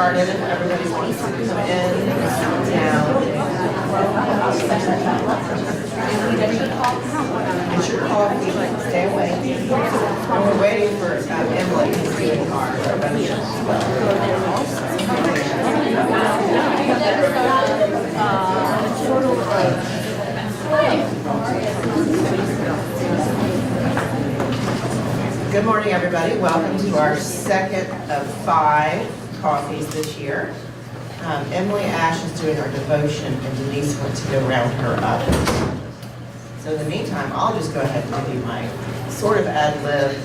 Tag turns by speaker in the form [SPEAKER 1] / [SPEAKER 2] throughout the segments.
[SPEAKER 1] started. Everybody's going to come in, down. Get your coffee, stay away. And we're waiting for Emily to see Good morning, everybody. Welcome to our second of 5 coffees this year. Emily Ash is doing our devotion, and Denise went to go round her up. So in the meantime, I'll just go ahead and give you my sort of ad-lib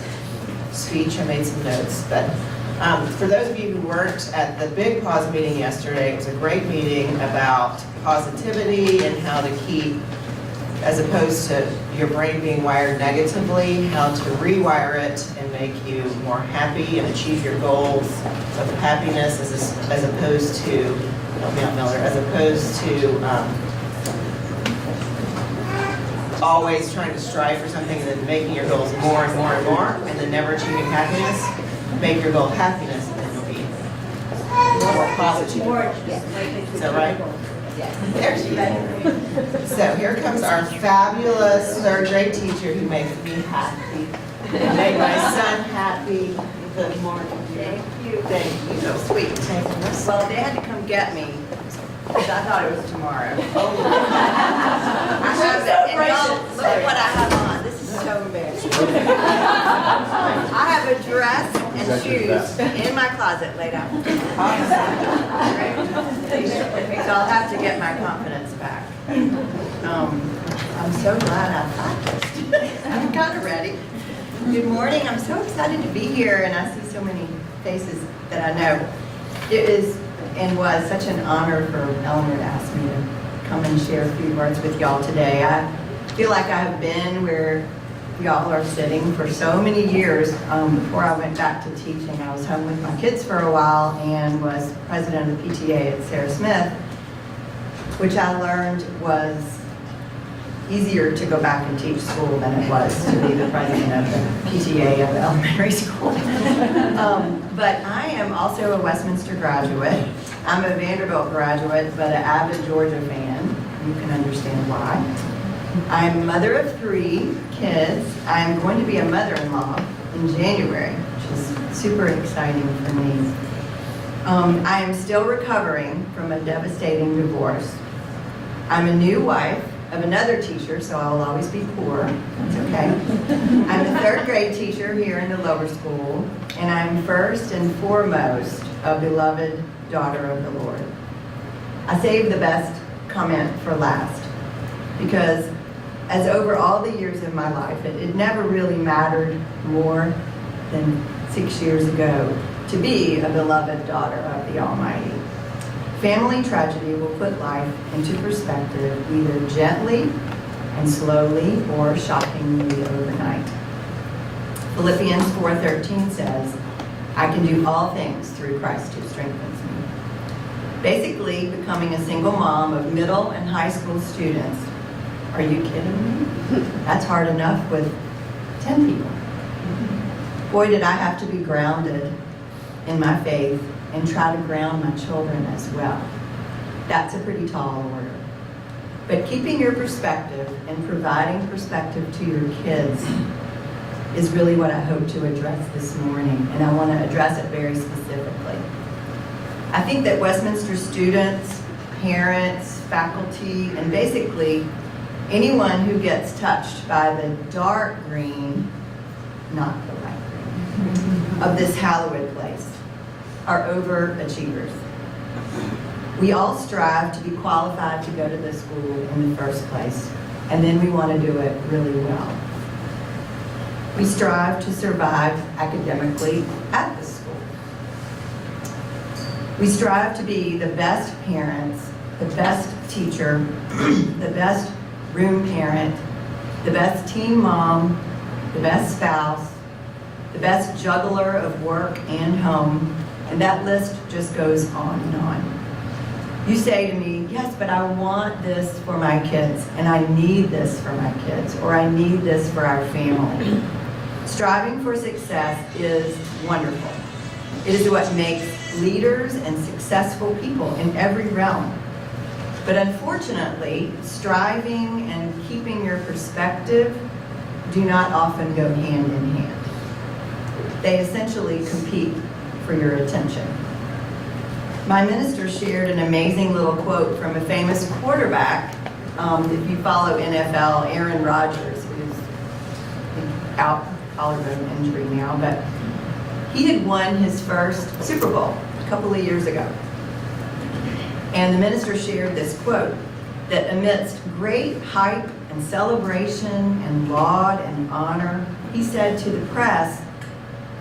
[SPEAKER 1] speech. I made some notes, but for those of you who weren't at the big PAWS meeting yesterday, it was a great meeting about positivity and how to keep, as opposed to your brain being wired negatively, how to rewire it and make you more happy and achieve your goals of happiness as opposed to, help me out, Miller, as opposed to always trying to strive for something and then making your goals more and more and more and then never achieving happiness. Make your goal happiness and then you'll be more positive. Is that right? There she is. So here comes our fabulous third grade teacher who makes me happy. Made my son happy. Good morning.
[SPEAKER 2] Thank you.
[SPEAKER 1] Thank you. So sweet.
[SPEAKER 2] Well, they had to come get me because I thought it was tomorrow. I have it, and y'all look at what I have on. This is so embarrassing. I have a dress and shoes in my closet laid out. So I'll have to get my confidence back. I'm so glad I practiced. I'm kind of ready. Good morning. I'm so excited to be here, and I see so many faces that I know. It is and was such an honor for Eleanor to ask me to come and share a few words with y'all today. I feel like I have been where y'all are sitting for so many years. Before I went back to teaching, I was home with my kids for a while and was president of the PTA at Sarah Smith, which I learned was easier to go back and teach school than it was to be the president of the PTA of the elementary school. But I am also a Westminster graduate. I'm a Vanderbilt graduate, but an avid Georgia fan. You can understand why. I'm a mother of 3 kids. I'm going to be a mother-in-law in January, which is super exciting for me. I am still recovering from a devastating divorce. I'm a new wife of another teacher, so I will always be poor. That's okay. I'm a 3rd grade teacher here in the lower school, and I'm first and foremost a beloved daughter of the Lord. I saved the best comment for last, because as over all the years of my life, it never really mattered more than 6 years ago to be a beloved daughter of the Almighty. Family tragedy will put life into perspective either gently and slowly or shockingly overnight. Philippians 4:13 says, I can do all things through Christ who strengthens me. Basically, becoming a single mom of middle and high school students, are you kidding me? That's hard enough with 10 people. Boy, did I have to be grounded in my faith and try to ground my children as well. That's a pretty tall order. But keeping your perspective and providing perspective to your kids is really what I hope to address this morning, and I want to address it very specifically. I think that Westminster students, parents, faculty, and basically anyone who gets touched by the dark green, not the light green, of this hallowed place are overachievers. We all strive to be qualified to go to this school in the first place, and then we want to do it really well. We strive to survive academically at the school. We strive to be the best parents, the best teacher, the best room parent, the best teen mom, the best spouse, the best juggler of work and home, and that list just goes on and on. You say to me, yes, but I want this for my kids, and I need this for my kids, or I need this for our family. Striving for success is wonderful. It is what makes leaders and successful people in every realm. But unfortunately, striving and keeping your perspective do not often go hand in hand. They essentially compete for your attention. My minister shared an amazing little quote from a famous quarterback. If you follow NFL, Aaron Rodgers, who's out collarbone injury now, but he had won his first Super Bowl a couple of years ago. And the minister shared this quote, that amidst great hype and celebration and laud and honor, he said to the press,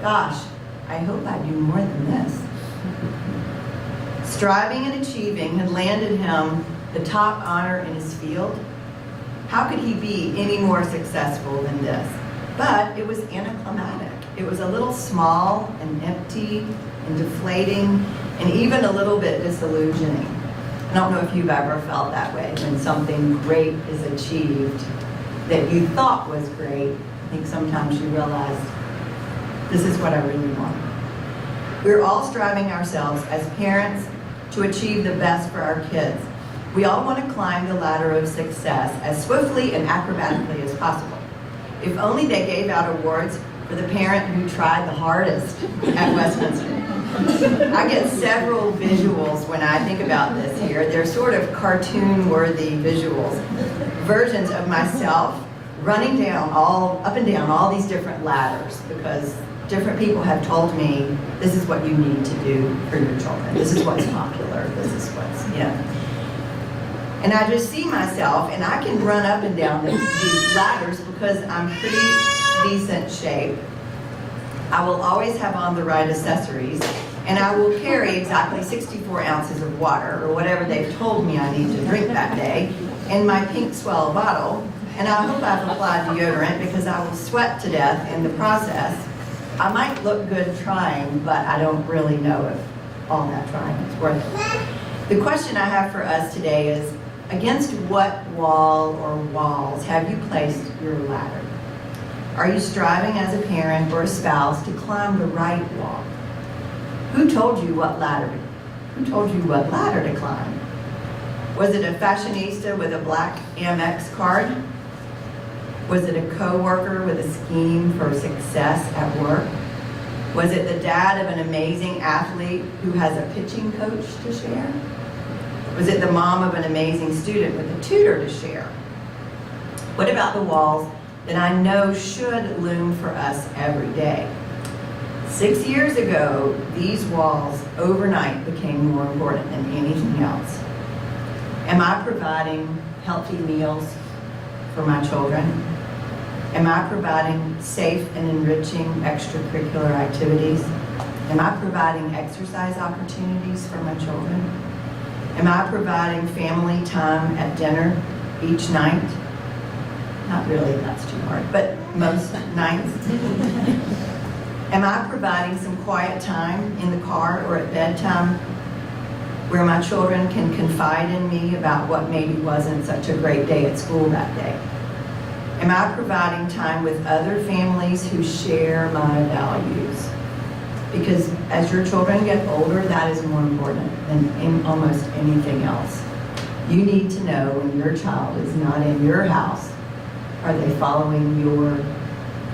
[SPEAKER 2] "Gosh, I hope I do more than this." Striving and achieving had landed him the top honor in his field. How could he be any more successful than this? But it was anticlimactic. It was a little small and empty and deflating and even a little bit disillusioning. I don't know if you've ever felt that way when something great is achieved that you thought was great. I think sometimes you realize, this is what I really want. We're all striving ourselves as parents to achieve the best for our kids. We all want to climb the ladder of success as swiftly and acrobatically as possible. If only they gave out awards for the parent who tried the hardest at Westminster. I get several visuals when I think about this here. They're sort of cartoon-worthy visuals. Versions of myself running down up and down all these different ladders because different people have told me this is what you need to do for your children. This is what's popular. This is what's, And I just see myself, and I can run up and down these ladders because I'm pretty decent shape. I will always have on the right accessories, and I will carry exactly 64 ounces of water, or whatever they've told me I need to drink that day, in my pink swell bottle, and I hope I've applied deodorant because I will sweat to death in the process. I might look good trying, but I don't really know if all that trying is worth it. The question I have for us today is, against what wall or walls have you placed your ladder? Are you striving as a parent or a spouse to climb the right wall? Who told you what ladder? Who told you what ladder to climb? Was it a fashionista with a black Amex card? Was it a coworker with a scheme for success at work? Was it the dad of an amazing athlete who has a pitching coach to share? Was it the mom of an amazing student with a tutor to share? What about the walls that I know should loom for us every day? 6 years ago, these walls overnight became more important than anything else. Am I providing healthy meals for my children? Am I providing safe and enriching extracurricular activities? Am I providing exercise opportunities for my children? Am I providing family time at dinner each night? Not really, that's too hard, but most nights. Am I providing some quiet time in the car or at bedtime where my children can confide in me about what maybe wasn't such a great day at school that day? Am I providing time with other families who share my values? Because as your children get older, that is more important than almost anything else. You need to know when your child is not in your house, are they following your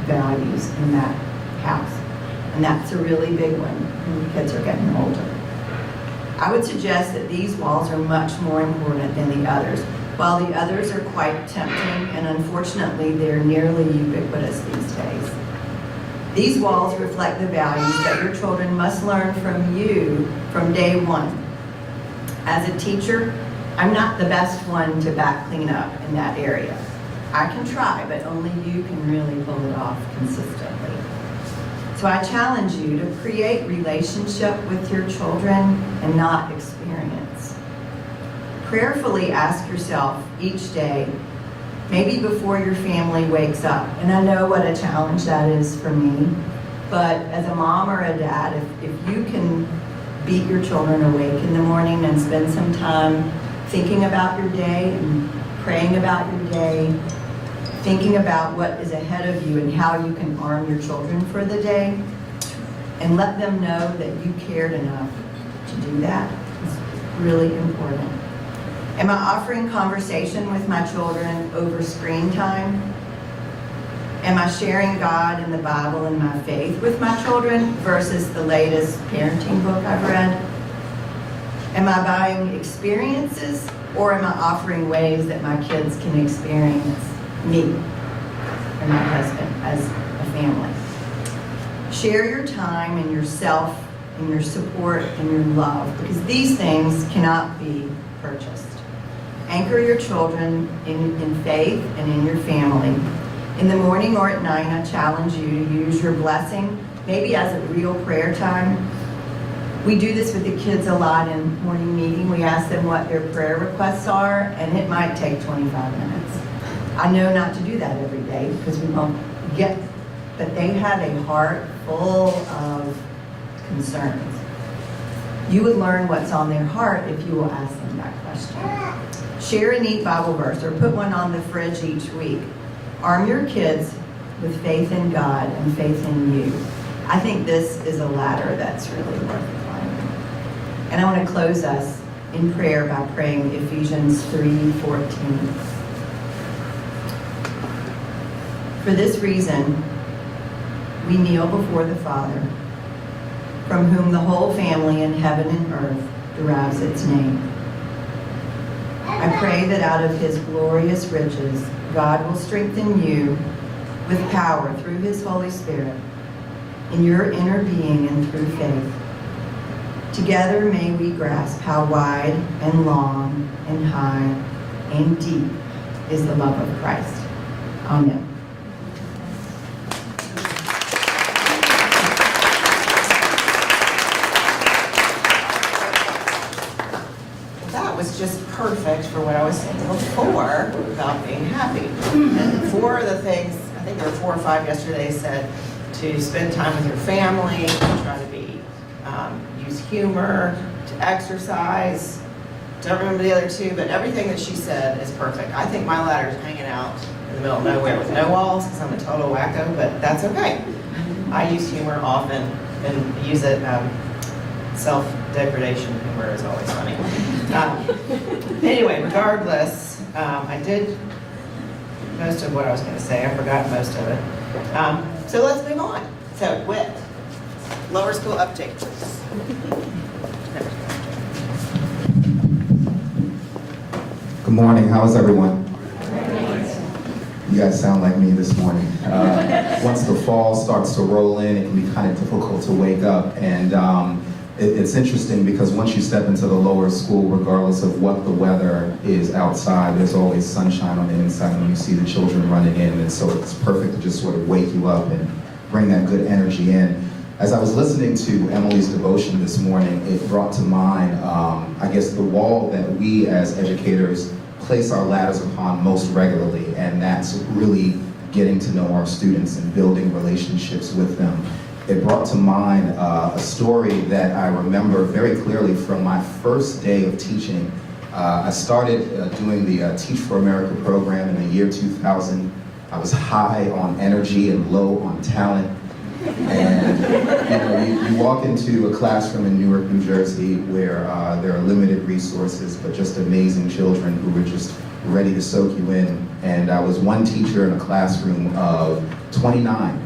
[SPEAKER 2] values in that house? And that's a really big one when the kids are getting older. I would suggest that these walls are much more important than the others. While the others are quite tempting, and unfortunately they're nearly ubiquitous these days. These walls reflect the values that your children must learn from you from day one. As a teacher, I'm not the best one to back clean up in that area. I can try, but only you can really pull it off consistently. So I challenge you to create relationship with your children and not experience. Prayerfully ask yourself each day, maybe before your family wakes up, and I know what a challenge that is for me, but as a mom or a dad, if you can beat your children awake in the morning and spend some time thinking about your day and praying about your day, thinking about what is ahead of you and how you can arm your children for the day, and let them know that you cared enough to do that. It's really important. Am I offering conversation with my children over screen time? Am I sharing God and the Bible and my faith with my children versus the latest parenting book I've read? Am I buying experiences, or am I offering ways that my kids can experience me and my husband as a family? Share your time and yourself and your support and your love, because these things cannot be purchased. Anchor your children in faith and in your family. In the morning or at night, I challenge you to use your blessing, maybe as a real prayer time. We do this with the kids a lot in morning meeting. We ask them what their prayer requests are, and it might take 25 minutes. I know not to do that every day because we won't get, but they have a heart full of concerns. You would learn what's on their heart if you will ask them that question. Share a neat Bible verse or put one on the fridge each week. Arm your kids with faith in God and faith in you. I think this is a ladder that's really worth climbing. And I want to close us in prayer by praying Ephesians 3:14. For this reason, we kneel before the Father, from whom the whole family in heaven and earth derives its name. I pray that out of his glorious riches, God will strengthen you with power through his Holy Spirit in your inner being and through faith. Together may we grasp how wide and long and high and deep is the love of Christ. Amen.
[SPEAKER 1] That was just perfect for what I was saying before about being happy. And 4 of the things, I think there were 4 or 5 yesterday, said to spend time with your family, to try to be, use humor, to exercise. Don't remember the other 2, but everything that she said is perfect. I think my ladder is hanging out in the middle of nowhere with no walls because I'm a total wacko, but that's okay. I use humor often and use it, self-degradation humor is always funny. Anyway, regardless, I did most of what I was going to say. I forgot most of it. So let's move on. So, WIT, lower school update, please.
[SPEAKER 3] Good morning. How is everyone? You guys sound like me this morning. Once the fall starts to roll in, it can be kind of difficult to wake up. And it's interesting because once you step into the lower school, regardless of what the weather is outside, there's always sunshine on the inside when you see the children running in. And so it's perfect to just sort of wake you up and bring that good energy in. As I was listening to Emily's devotion this morning, it brought to mind, I guess, the wall that we as educators place our ladders upon most regularly, and that's really getting to know our students and building relationships with them. It brought to mind a story that I remember very clearly from my first day of teaching. I started doing the Teach for America program in the year 2000. I was high on energy and low on talent. And you walk into a classroom in Newark, New Jersey, where there are limited resources, but just amazing children who were just ready to soak you in. And I was one teacher in a classroom of 29.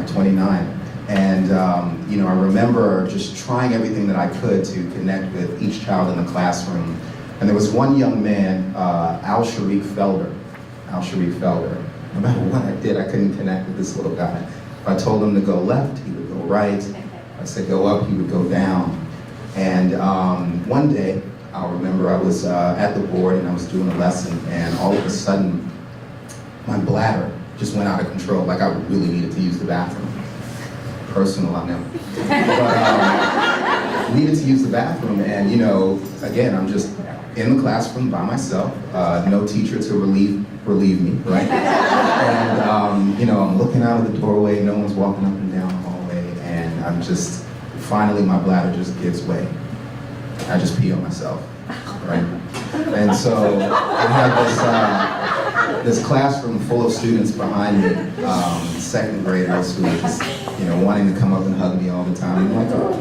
[SPEAKER 3] 29. And I remember just trying everything that I could to connect with each child in the classroom. And there was one young man, Al Sharif Felder. No matter what I did, I couldn't connect with this little guy. If I told him to go left, he would go right. If I said go up, he would go down. And one day, I'll remember I was at the board and I was doing a lesson, and all of a sudden, my bladder just went out of control. Like I really needed to use the bathroom. Personal, I know. But needed to use the bathroom, and again, I'm just in the classroom by myself, no teacher to relieve me, right? And I'm looking out of the doorway, no one's walking up and down the hallway, and I'm just, finally my bladder just gives way. I just pee on myself, right? And so I have this classroom full of students behind me, second graders who are just, wanting to come up and hug me all the time. I'm like, oh,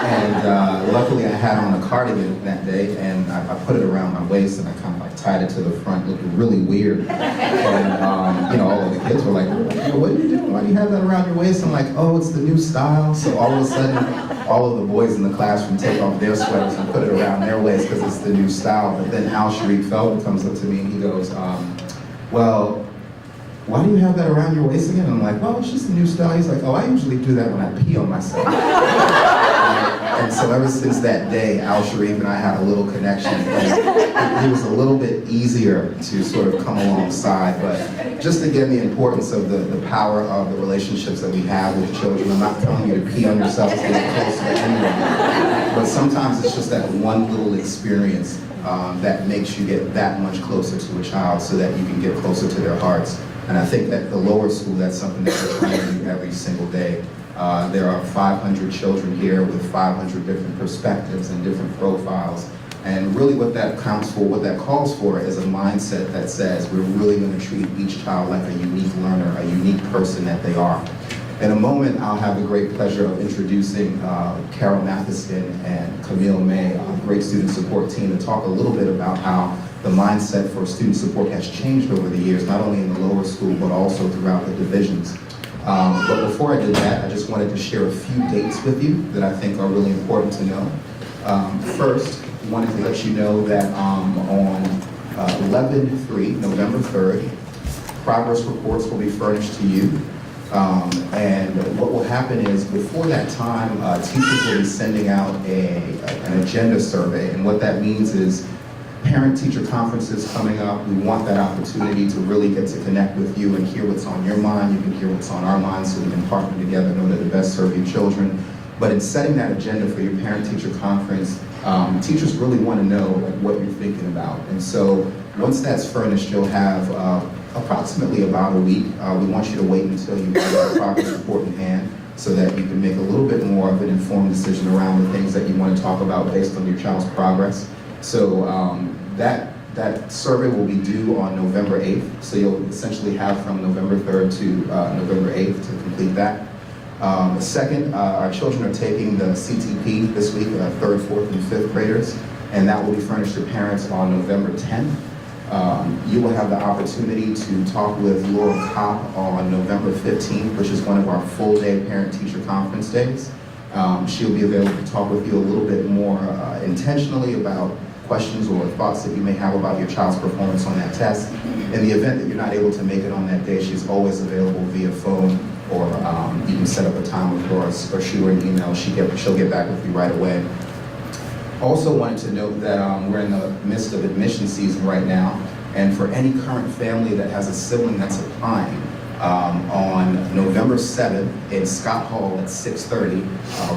[SPEAKER 3] and luckily I had on a cardigan that day, and I put it around my waist, and I kind of like tied it to the front, looking really weird. And all of the kids were like, what are you doing? Why do you have that around your waist? I'm like, oh, it's the new style. So all of a sudden, all of the boys in the classroom take off their sweaters and put it around their waist because it's the new style. But then Al Sharif Feldman comes up to me and he goes, well, why do you have that around your waist again? And I'm like, well, it's just a new style. He's like, oh, I usually do that when I pee on myself. And so ever since that day, Al Sharif and I had a little connection. He was a little bit easier to sort of come alongside, but just again, the importance of the power of the relationships that we have with children. I'm not telling you to pee on yourself to get close to anyone, but sometimes it's just that one little experience that makes you get that much closer to a child so that you can get closer to their hearts. And I think that the lower school, that's something that we're trying to do every single day. There are 500 children here with 500 different perspectives and different profiles. And really what that counts for, what that calls for is a mindset that says we're really going to treat each child like a unique learner, a unique person that they are. In a moment, I'll have the great pleasure of introducing Carol Matheson and Camille May, a great student support team, to talk a little bit about how the mindset for student support has changed over the years, not only in the lower school, but also throughout the divisions. But before I did that, I just wanted to share a few dates with you that I think are really important to know. First, I wanted to let you know that on 11/3, November 3rd, progress reports will be furnished to you. And what will happen is, before that time, teachers will be sending out an agenda survey. And what that means is, parent-teacher conferences coming up, we want that opportunity to really get to connect with you and hear what's on your mind. You can hear what's on our minds so we can partner together in order to best serve your children. But in setting that agenda for your parent-teacher conference, teachers really want to know what you're thinking about. And so once that's furnished, you'll have approximately about a week. We want you to wait until you have that progress report in hand so that you can make a little bit more of an informed decision around the things that you want to talk about based on your child's progress. So that survey will be due on November 8th. So you'll essentially have from November 3rd to November 8th to complete that. Second, our children are taking the CTP this week, 3rd, 4th, and 5th graders, and that will be furnished to parents on November 10th. You will have the opportunity to talk with Laura Kopp on November 15th, which is one of our full-day parent-teacher conference days. She'll be available to talk with you a little bit more intentionally about questions or thoughts that you may have about your child's performance on that test. In the event that you're not able to make it on that day, she's always available via phone, or you can set up a time with Laura or shoot her an email. She'll get back with you right away. Also wanted to note that we're in the midst of admission season right now, and for any current family that has a sibling that's applying, on November 7th in Scott Hall at 6:30,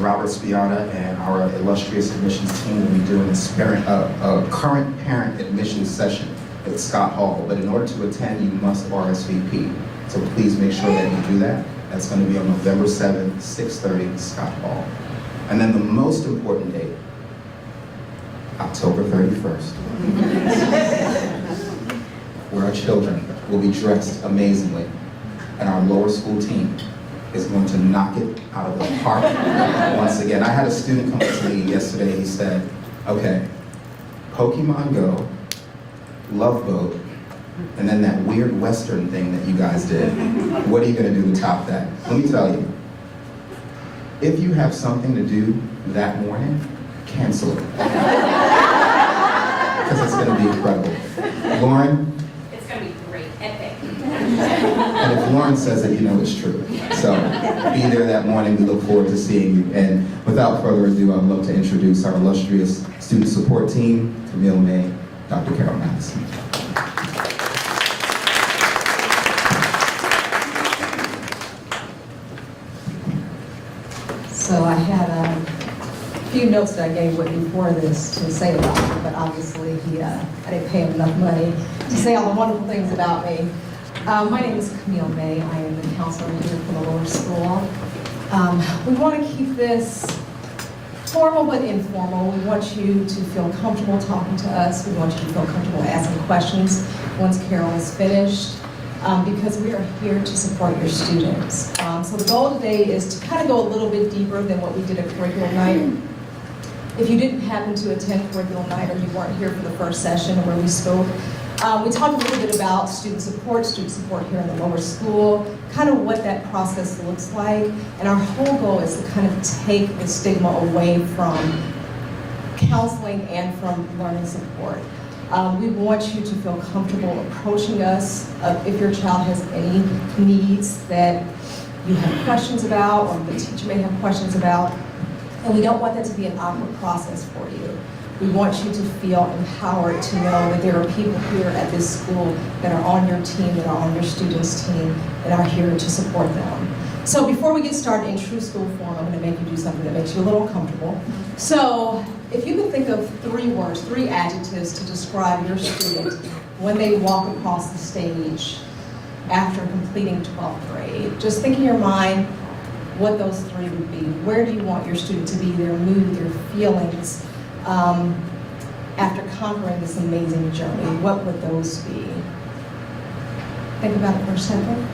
[SPEAKER 3] Robert Spiata and our illustrious admissions team will be doing a current parent admissions session at Scott Hall. But in order to attend, you must RSVP. So please make sure that you do that. That's going to be on November 7th, 6:30, Scott Hall. And then the most important date, October 31st, where our children will be dressed amazingly. And our lower school team is going to knock it out of the park once again. I had a student come up to me yesterday. He said, okay, Pokemon Go, Love Boat, and then that weird Western thing that you guys did. What are you going to do to top that? Let me tell you, if you have something to do that morning, cancel it. Because it's going to be incredible. Lauren?
[SPEAKER 4] It's going to be great, epic.
[SPEAKER 3] And if Lauren says it, you know it's true. So be there that morning. We look forward to seeing you. And without further ado, I'd love to introduce our illustrious student support team, Camille May, Dr. Carol Matheson.
[SPEAKER 5] So I had a few notes that I gave Whitney before this to say about him, but obviously I didn't pay him enough money to say all the wonderful things about me. My name is Camille May. I am the counselor here for the lower school. We want to keep this formal but informal. We want you to feel comfortable talking to us. We want you to feel comfortable asking questions. once Carol is finished, because we are here to support your students. So the goal today is to kind of go a little bit deeper than what we did at curriculum night. If you didn't happen to attend curriculum night or you weren't here for the first session where we spoke, we talked a little bit about student support here in the lower school, kind of what that process looks like, and our whole goal is to kind of take the stigma away from counseling and from learning support. We want you to feel comfortable approaching us if your child has any needs that you have questions about or the teacher may have questions about, and we don't want that to be an awkward process for you. We want you to feel empowered to know that there are people here at this school that are on your team, that are on your students' team, that are here to support them. So before we get started in true school form, I'm going to make you do something that makes you a little uncomfortable. So if you could think of 3 words, 3 adjectives to describe your student when they walk across the stage after completing 12th grade, just think in your mind what those 3 would be. Where do you want your student to be, their mood, their feelings, after conquering this amazing journey? What would those be? Think about it for a second.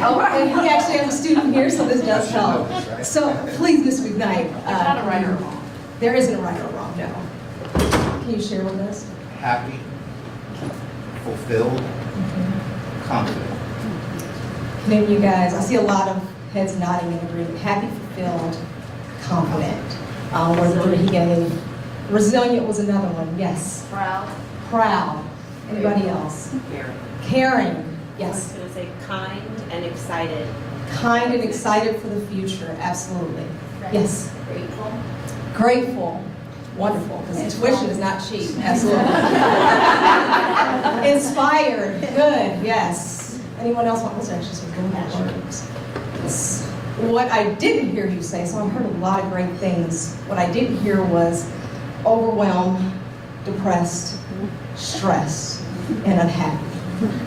[SPEAKER 5] Oh, and we actually have a student here, so this does help. So please, Ms. McKnight.
[SPEAKER 4] There's not a right or wrong.
[SPEAKER 5] There isn't a right or wrong, no. Can you share with us?
[SPEAKER 6] Happy, fulfilled, confident.
[SPEAKER 5] Can any of you guys, I see a lot of heads nodding in agreement. Happy, fulfilled, confident. What the 3 he gave? Resilient was another one, yes.
[SPEAKER 4] Proud.
[SPEAKER 5] Proud. Anybody else? Caring, yes.
[SPEAKER 7] I was going to say kind and excited.
[SPEAKER 5] Kind and excited for the future, absolutely. Yes.
[SPEAKER 7] Grateful.
[SPEAKER 5] Grateful, wonderful, because tuition is not cheap, absolutely. Inspired, good, yes. Anyone else want those actually some good words? Yes. What I didn't hear you say, so I heard a lot of great things. What I didn't hear was overwhelmed, depressed, stressed, and unhappy.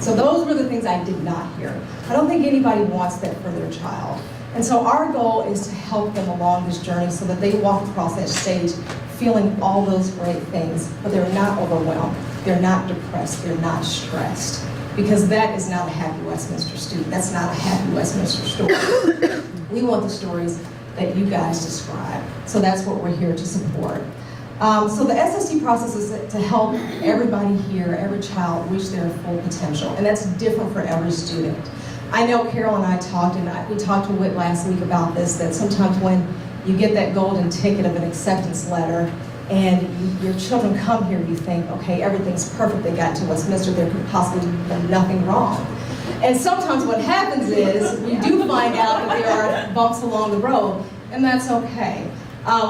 [SPEAKER 5] So those were the things I did not hear. I don't think anybody wants that for their child. And so our goal is to help them along this journey so that they walk across that stage feeling all those great things, but they're not overwhelmed, they're not depressed, they're not stressed. Because that is not a happy Westminster student. That's not a happy Westminster story. We want the stories that you guys describe. So that's what we're here to support. So the SST process is to help everybody here, every child, reach their full potential. And that's different for every student. I know Carol and I talked, and we talked to Whit last week about this, that sometimes when you get that golden ticket of an acceptance letter and your children come here, you think, okay, everything's perfect. They got to Westminster, there could possibly be nothing wrong. And sometimes what happens is we do find out that there are bumps along the road, and that's okay.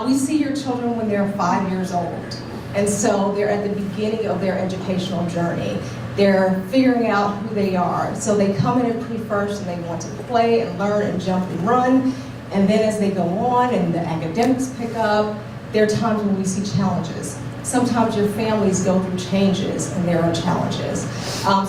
[SPEAKER 5] We see your children when they're 5 years old, and so they're at the beginning of their educational journey. They're figuring out who they are. So they come in at pre-first and they want to play and learn and jump and run, and then as they go on and the academics pick up, there are times when we see challenges. Sometimes your families go through changes and there are challenges.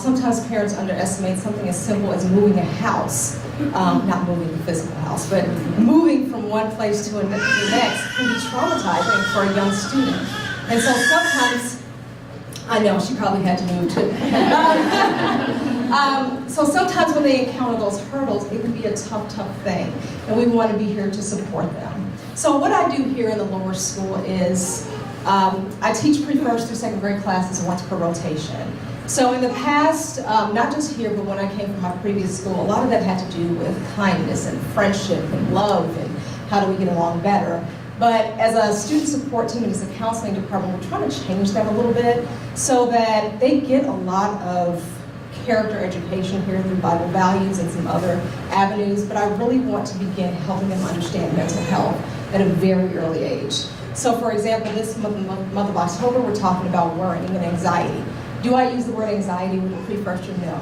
[SPEAKER 5] Sometimes parents underestimate something as simple as moving a house, not moving the physical house, but moving from one place to the next can be traumatizing for a young student. And so sometimes, I know, she probably had to move too. So sometimes when they encounter those hurdles, it can be a tough thing, and we want to be here to support them. So what I do here in the lower school is I teach pre-first through second grade classes once per rotation. So in the past, not just here, but when I came from my previous school, a lot of that had to do with kindness and friendship and love and how do we get along better. But as a student support team and as a counseling department, we're trying to change that a little bit so that they get a lot of character education here through Bible values and some other avenues, but I really want to begin helping them understand mental health at a very early age. So for example, this month of October, we're talking about worrying and anxiety. Do I use the word anxiety with a pre-first year? No.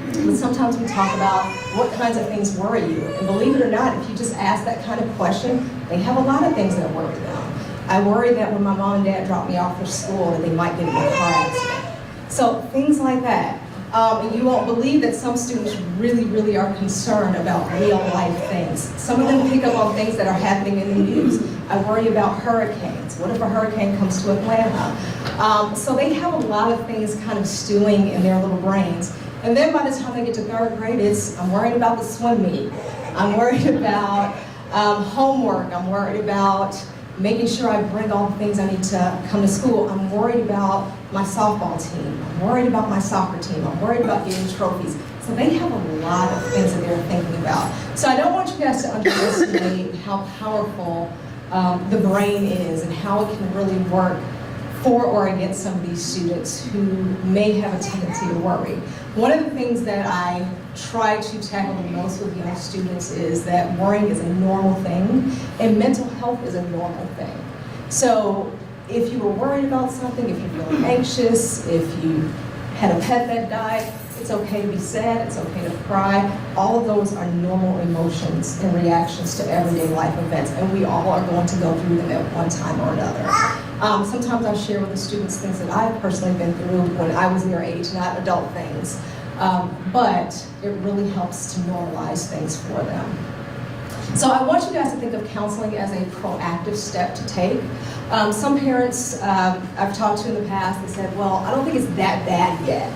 [SPEAKER 5] But sometimes we talk about what kinds of things worry you. And believe it or not, if you just ask that kind of question, they have a lot of things that worry them. I worry that when my mom and dad drop me off for school that they might get in a car accident. So things like that. And you won't believe that some students really are concerned about real life things. Some of them pick up on things that are happening in the news. I worry about hurricanes. What if a hurricane comes to Atlanta? So they have a lot of things kind of stewing in their little brains. And then by the time they get to third grade, I'm worried about the swim meet. I'm worried about homework. I'm worried about making sure I bring all the things I need to come to school. I'm worried about my softball team. I'm worried about my soccer team. I'm worried about getting trophies. So they have a lot of things that they're thinking about. So I don't want you guys to underestimate how powerful the brain is and how it can really work for or against some of these students who may have a tendency to worry. One of the things that I try to tackle the most with young students is that worrying is a normal thing and mental health is a normal thing. So if you were worried about something, if you're feeling anxious, if you had a pet that died, it's okay to be sad, it's okay to cry. All of those are normal emotions and reactions to everyday life events, and we all are going to go through them at one time or another. Sometimes I share with the students things that I've personally been through when I was their age, not adult things, but it really helps to normalize things for them. So I want you guys to think of counseling as a proactive step to take. Some parents I've talked to in the past, they said, well, I don't think it's that bad yet.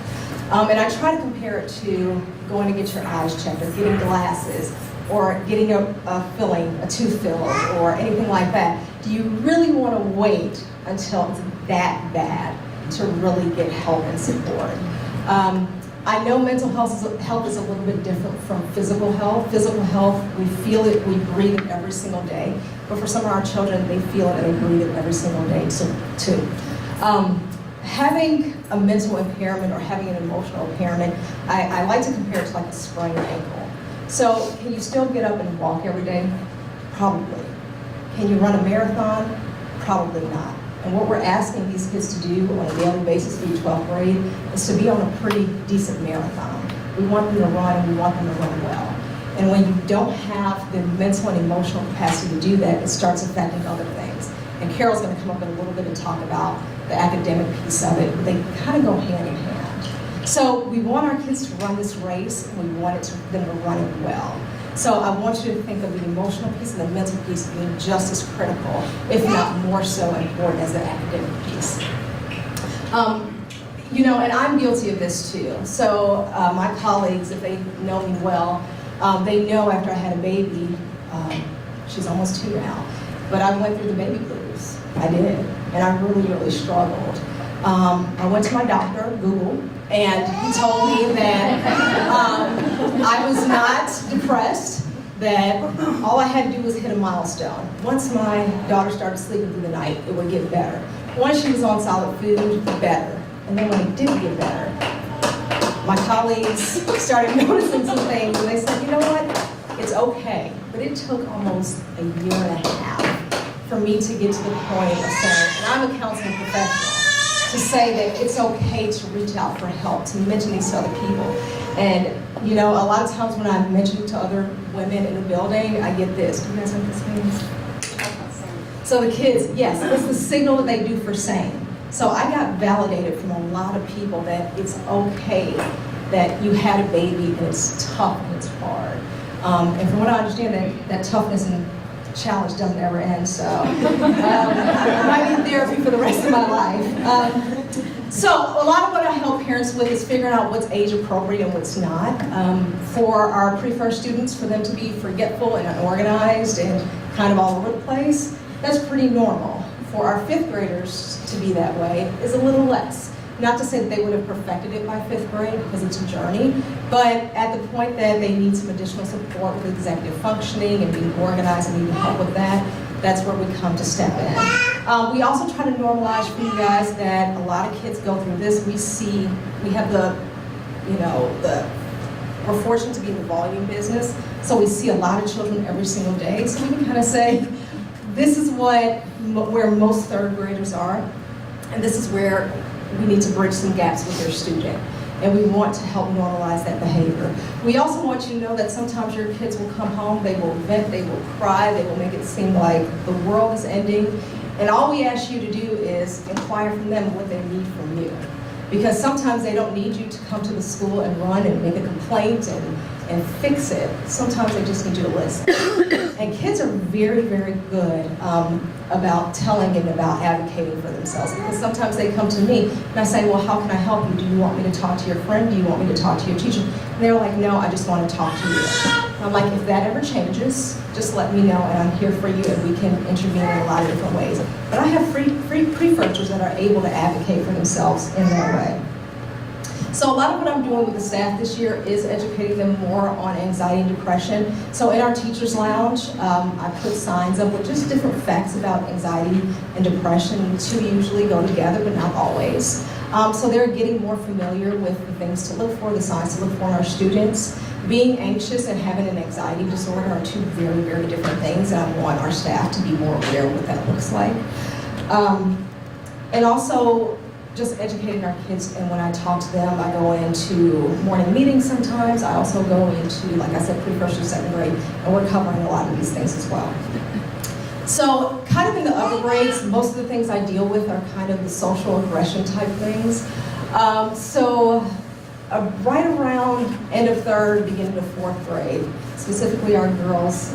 [SPEAKER 5] And I try to compare it to going to get your eyes checked or getting glasses or getting a tooth filled or anything like that. Do you really want to wait until it's that bad to really get help and support? I know mental health is a little bit different from physical health. Physical health, we feel it, we breathe it every single day. But for some of our children, they feel it and they breathe it every single day too. Having a mental impairment or having an emotional impairment, I like to compare it to like a sprained ankle. So can you still get up and walk every day? Probably. Can you run a marathon? Probably not. And what we're asking these kids to do on a daily basis through 12th grade is to be on a pretty decent marathon. We want them to run and we want them to run well. And when you don't have the mental and emotional capacity to do that, it starts affecting other things. And Carol's going to come up in a little bit and talk about the academic piece of it, but they kind of go hand in hand. So we want our kids to run this race, and we want them to run it well. So I want you to think of the emotional piece and the mental piece being just as critical, if not more so important as the academic piece. And I'm guilty of this too. So my colleagues, if they know me well, they know after I had a baby, she's almost 2 now, but I went through the baby blues. I did, and I really, really struggled. I went to my doctor, Google, and he told me that I was not depressed, that all I had to do was hit a milestone. Once my daughter started sleeping through the night, it would get better. Once she was on solid food, better. And then when it didn't get better, my colleagues started noticing some things, and they said, you know what, it's okay. But it took almost a year and a half for me to get to the point of saying, and I'm a counseling professional, to say that it's okay to reach out for help, to mention these to other people. And a lot of times when I mention it to other women in the building, I get this. Do you guys know what this means? So the kids, yes, it's the signal that they do for sane. So I got validated from a lot of people that it's okay that you had a baby and it's tough and it's hard. And from what I understand, that toughness and challenge doesn't ever end, so I might need therapy for the rest of my life. So a lot of what I help parents with is figuring out what's age appropriate and what's not. For our pre-first students, for them to be forgetful and unorganized and kind of all over the place, that's pretty normal. For our 5th graders to be that way is a little less. Not to say that they would have perfected it by 5th grade, because it's a journey, but at the point that they need some additional support with executive functioning and being organized and needing help with that, that's where we come to step in. We also try to normalize for you guys that a lot of kids go through this. We have we're fortunate to be in the volume business, so we see a lot of children every single day. So we can kind of say, this is where most 3rd graders are, and this is where we need to bridge some gaps with their student. And we want to help normalize that behavior. We also want you to know that sometimes your kids will come home, they will vent, they will cry, they will make it seem like the world is ending. And all we ask you to do is inquire from them what they need from you. Because sometimes they don't need you to come to the school and run and make a complaint and fix it. Sometimes they just need you to listen. And kids are very, very good about telling and about advocating for themselves, because sometimes they come to me and I say, well, how can I help you? Do you want me to talk to your friend? Do you want me to talk to your teacher? And they're like, no, I just want to talk to you. And I'm like, if that ever changes, just let me know and I'm here for you and we can intervene in a lot of different ways. But I have free prefectures that are able to advocate for themselves in that way. So a lot of what I'm doing with the staff this year is educating them more on anxiety and depression. So in our teacher's lounge, I put signs up with just different facts about anxiety and depression. The two usually go together, but not always. So they're getting more familiar with the things to look for, the signs to look for in our students. Being anxious and having an anxiety disorder are two very, very different things, and I want our staff to be more aware of what that looks like. And also, just educating our kids, and when I talk to them, I go into morning meetings sometimes. I also go into, like I said, pre-first or second grade, and we're covering a lot of these things as well. So kind of in the upper grades, most of the things I deal with are kind of the social aggression type things. Right around end of third, beginning of fourth grade, specifically our girls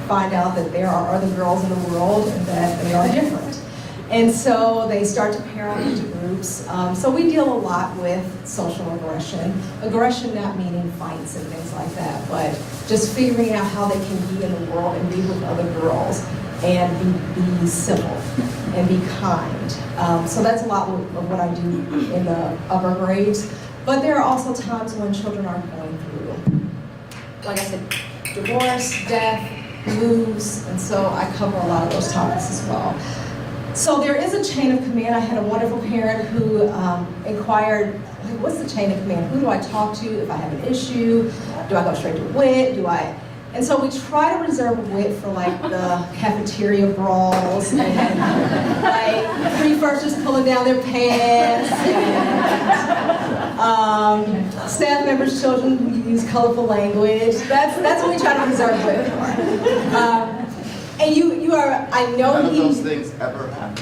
[SPEAKER 5] find out that there are other girls in the world and that they are different. And so they start to pair up into groups. So we deal a lot with social aggression. Aggression not meaning fights and things like that, but just figuring out how they can be in the world and be with other girls and be civil and be kind. So that's a lot of what I do in the upper grades. But there are also times when children are going through, like I said, divorce, death, moves, and so I cover a lot of those topics as well. So there is a chain of command. I had a wonderful parent who inquired, what's the chain of command? Who do I talk to if I have an issue? Do I go straight to WIT? And so we try to reserve WIT for like the cafeteria brawls and like pre-firsters pulling down their pants, and staff members' children who use colorful language. That's what we try to reserve WIT for. And you are, I know
[SPEAKER 6] None of those things ever happen.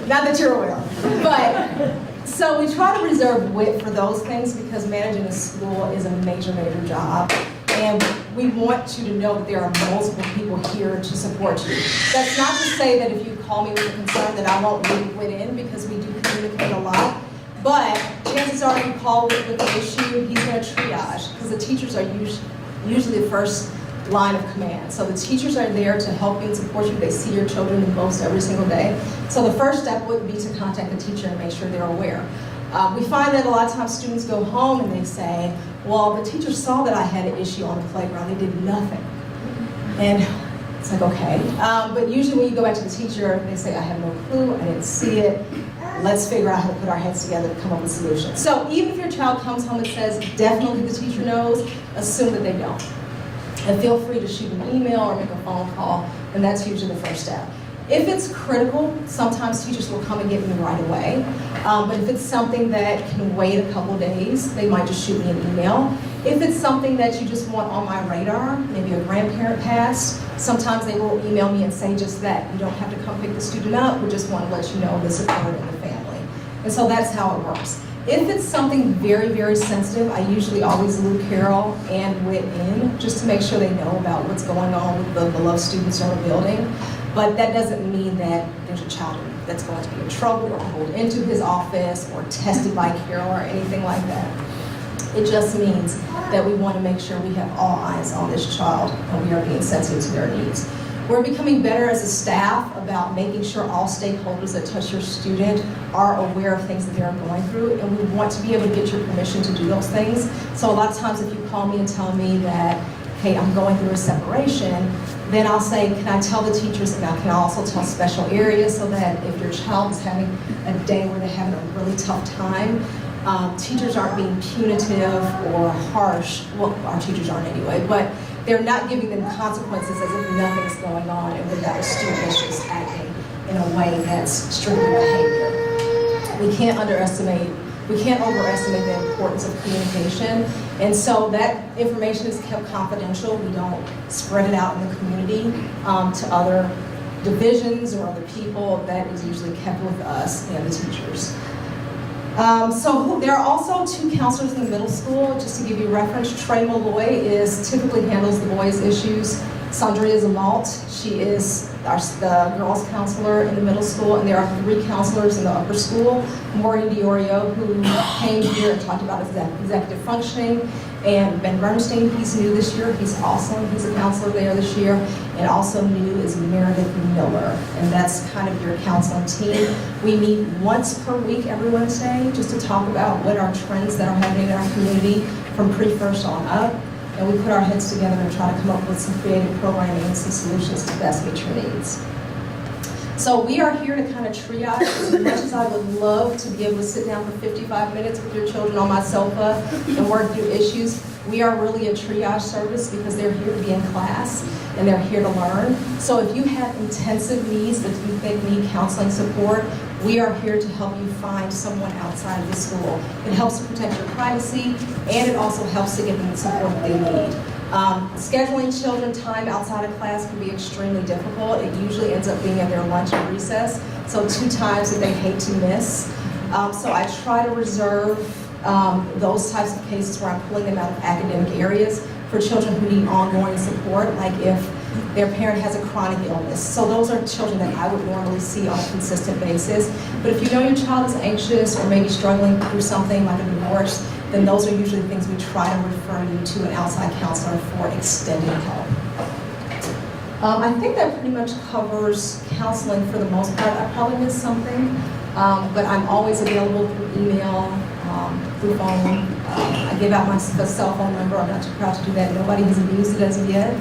[SPEAKER 5] Not that you're aware of. But, so we try to reserve WIT for those things because managing a school is a major, major job. And we want you to know that there are multiple people here to support you. That's not to say that if you call me with a concern that I won't leave WIT in, because we do communicate a lot. But chances are if you call with an issue, he's going to triage, because the teachers are usually the first line of command. So the teachers are there to help you and support you. They see your children the most every single day. So the first step would be to contact the teacher and make sure they're aware. We find that a lot of times students go home and they say, well, the teacher saw that I had an issue on the playground. They did nothing. And it's like, okay. But usually when you go back to the teacher, they say, I have no clue. I didn't see it. Let's figure out how to put our heads together to come up with solutions. So even if your child comes home and says, definitely the teacher knows, assume that they don't. And feel free to shoot an email or make a phone call, and that's usually the first step. If it's critical, sometimes teachers will come and get me right away. But if it's something that can wait a couple days, they might just shoot me an email. If it's something that you just want on my radar, maybe a grandparent passed, sometimes they will email me and say just that. You don't have to come pick the student up, we just want to let you know this occurred in the family. And so that's how it works. If it's something very, very sensitive, I usually always loop Carol and WIT in just to make sure they know about what's going on with the beloved students in the building. But that doesn't mean that there's a child that's going to be in trouble or pulled into his office or tested by Carol or anything like that. It just means that we want to make sure we have all eyes on this child and we are being sensitive to their needs. We're becoming better as a staff about making sure all stakeholders that touch your student are aware of things that they're going through, and we want to be able to get your permission to do those things. So a lot of times if you call me and tell me that, hey, I'm going through a separation, then I'll say, can I tell the teachers, and can I also tell special areas so that if your child is having a day where they're having a really tough time, teachers aren't being punitive or harsh. Well, our teachers aren't anyway, but they're not giving them consequences as if nothing's going on and without a student that's just acting in a way that's strictly behavior. We can't overestimate the importance of communication. And so that information is kept confidential. We don't spread it out in the community to other divisions or other people, that is usually kept with us and the teachers. There are also 2 counselors in the middle school. Just to give you reference, Trey Malloy typically handles the boys' issues. Sandria Zamalt, she is the girls' counselor in the middle school, and there are 3 counselors in the upper school. Maureen Diorio, who came here and talked about executive functioning, and Ben Bernstein, he's new this year. He's awesome. He's a counselor there this year. And also new is Meredith Miller, and that's kind of your counseling team. We meet once per week every Wednesday just to talk about what are trends that are happening in our community from pre-first on up. And we put our heads together and try to come up with some creative programming and some solutions to best meet your needs. So we are here to kind of triage. As much as I would love to be able to sit down for 55 minutes with your children on my sofa and work through issues, we are really a triage service because they're here to be in class and they're here to learn. So if you have intensive needs that you think need counseling support, we are here to help you find someone outside of the school. It helps to protect your privacy, and it also helps to give them the support that they need. Scheduling children time outside of class can be extremely difficult. It usually ends up being at their lunch and recess, so 2 times that they hate to miss. So I try to reserve those types of cases where I'm pulling them out of academic areas for children who need ongoing support, like if their parent has a chronic illness. So those are children that I would normally see on a consistent basis. But if you know your child is anxious or maybe struggling through something like a divorce, then those are usually things we try to refer you to an outside counselor for extended help. I think that pretty much covers counseling for the most part. I probably missed something, but I'm always available through email, through phone. I give out my cell phone number. I'm not too proud to do that. Nobody has abused it as of yet,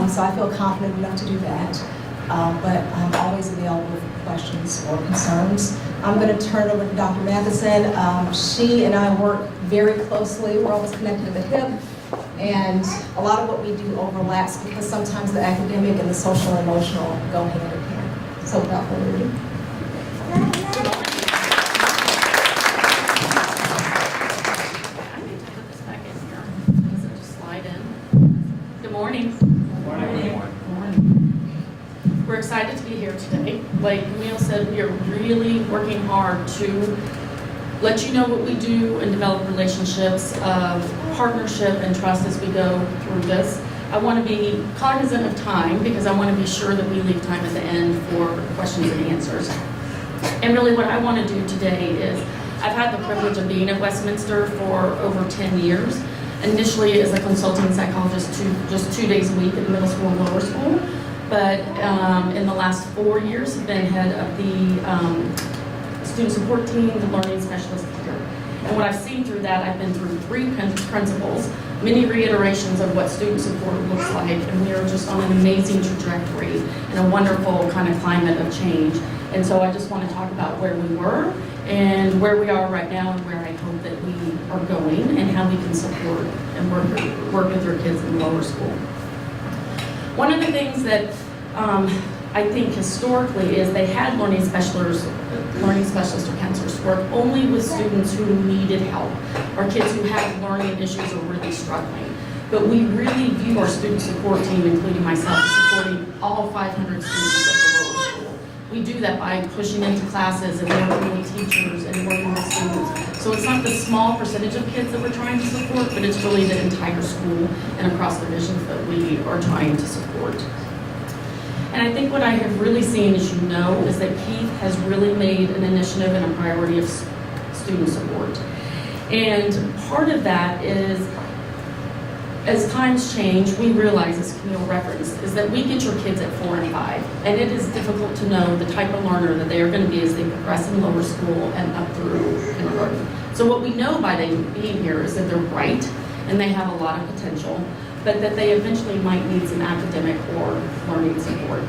[SPEAKER 5] so I feel confident enough to do that. But I'm always available for questions or concerns. I'm going to turn it over to Dr. Matheson. She and I work very closely. We're almost connected at the hip. And a lot of what we do overlaps because sometimes the academic and the social and emotional go hand in hand. So without further ado.
[SPEAKER 8] We're excited to be here today. Like Camille said, we are really working hard to let you know what we do and develop relationships of partnership and trust as we go through this. I want to be cognizant of time because I want to be sure that we leave time at the end for questions and answers. And really what I want to do today is, I've had the privilege of being at Westminster for over 10 years. Initially as a consulting psychologist just 2 days a week at middle school and lower school. But in the last 4 years, I've been head of the student support team, the learning specialist here. And what I've seen through that, I've been through 3 principles, many reiterations of what student support looks like, and we are just on an amazing trajectory and a wonderful kind of climate of change. And so I just want to talk about where we were and where we are right now and where I hope that we are going and how we can support and work with our kids in lower school. One of the things that I think historically is they had learning specialists or counselors work only with students who needed help or kids who had learning issues or really struggling. But we really view our student support team, including myself, supporting all 500 students at the lower school. We do that by pushing into classes and working with teachers and working with students. So it's not the small percentage of kids that we're trying to support, but it's really the entire school and across divisions that we are trying to support. And I think what I have really seen, as you know, is that Keith has really made an initiative and a priority of student support. And part of that is, as times change, we realize, as Camille referenced, is that we get your kids at 4 and 5. And it is difficult to know the type of learner that they are going to be as they progress in lower school and up through kindergarten. So what we know by them being here is that they're bright and they have a lot of potential, but that they eventually might need some academic or learning support.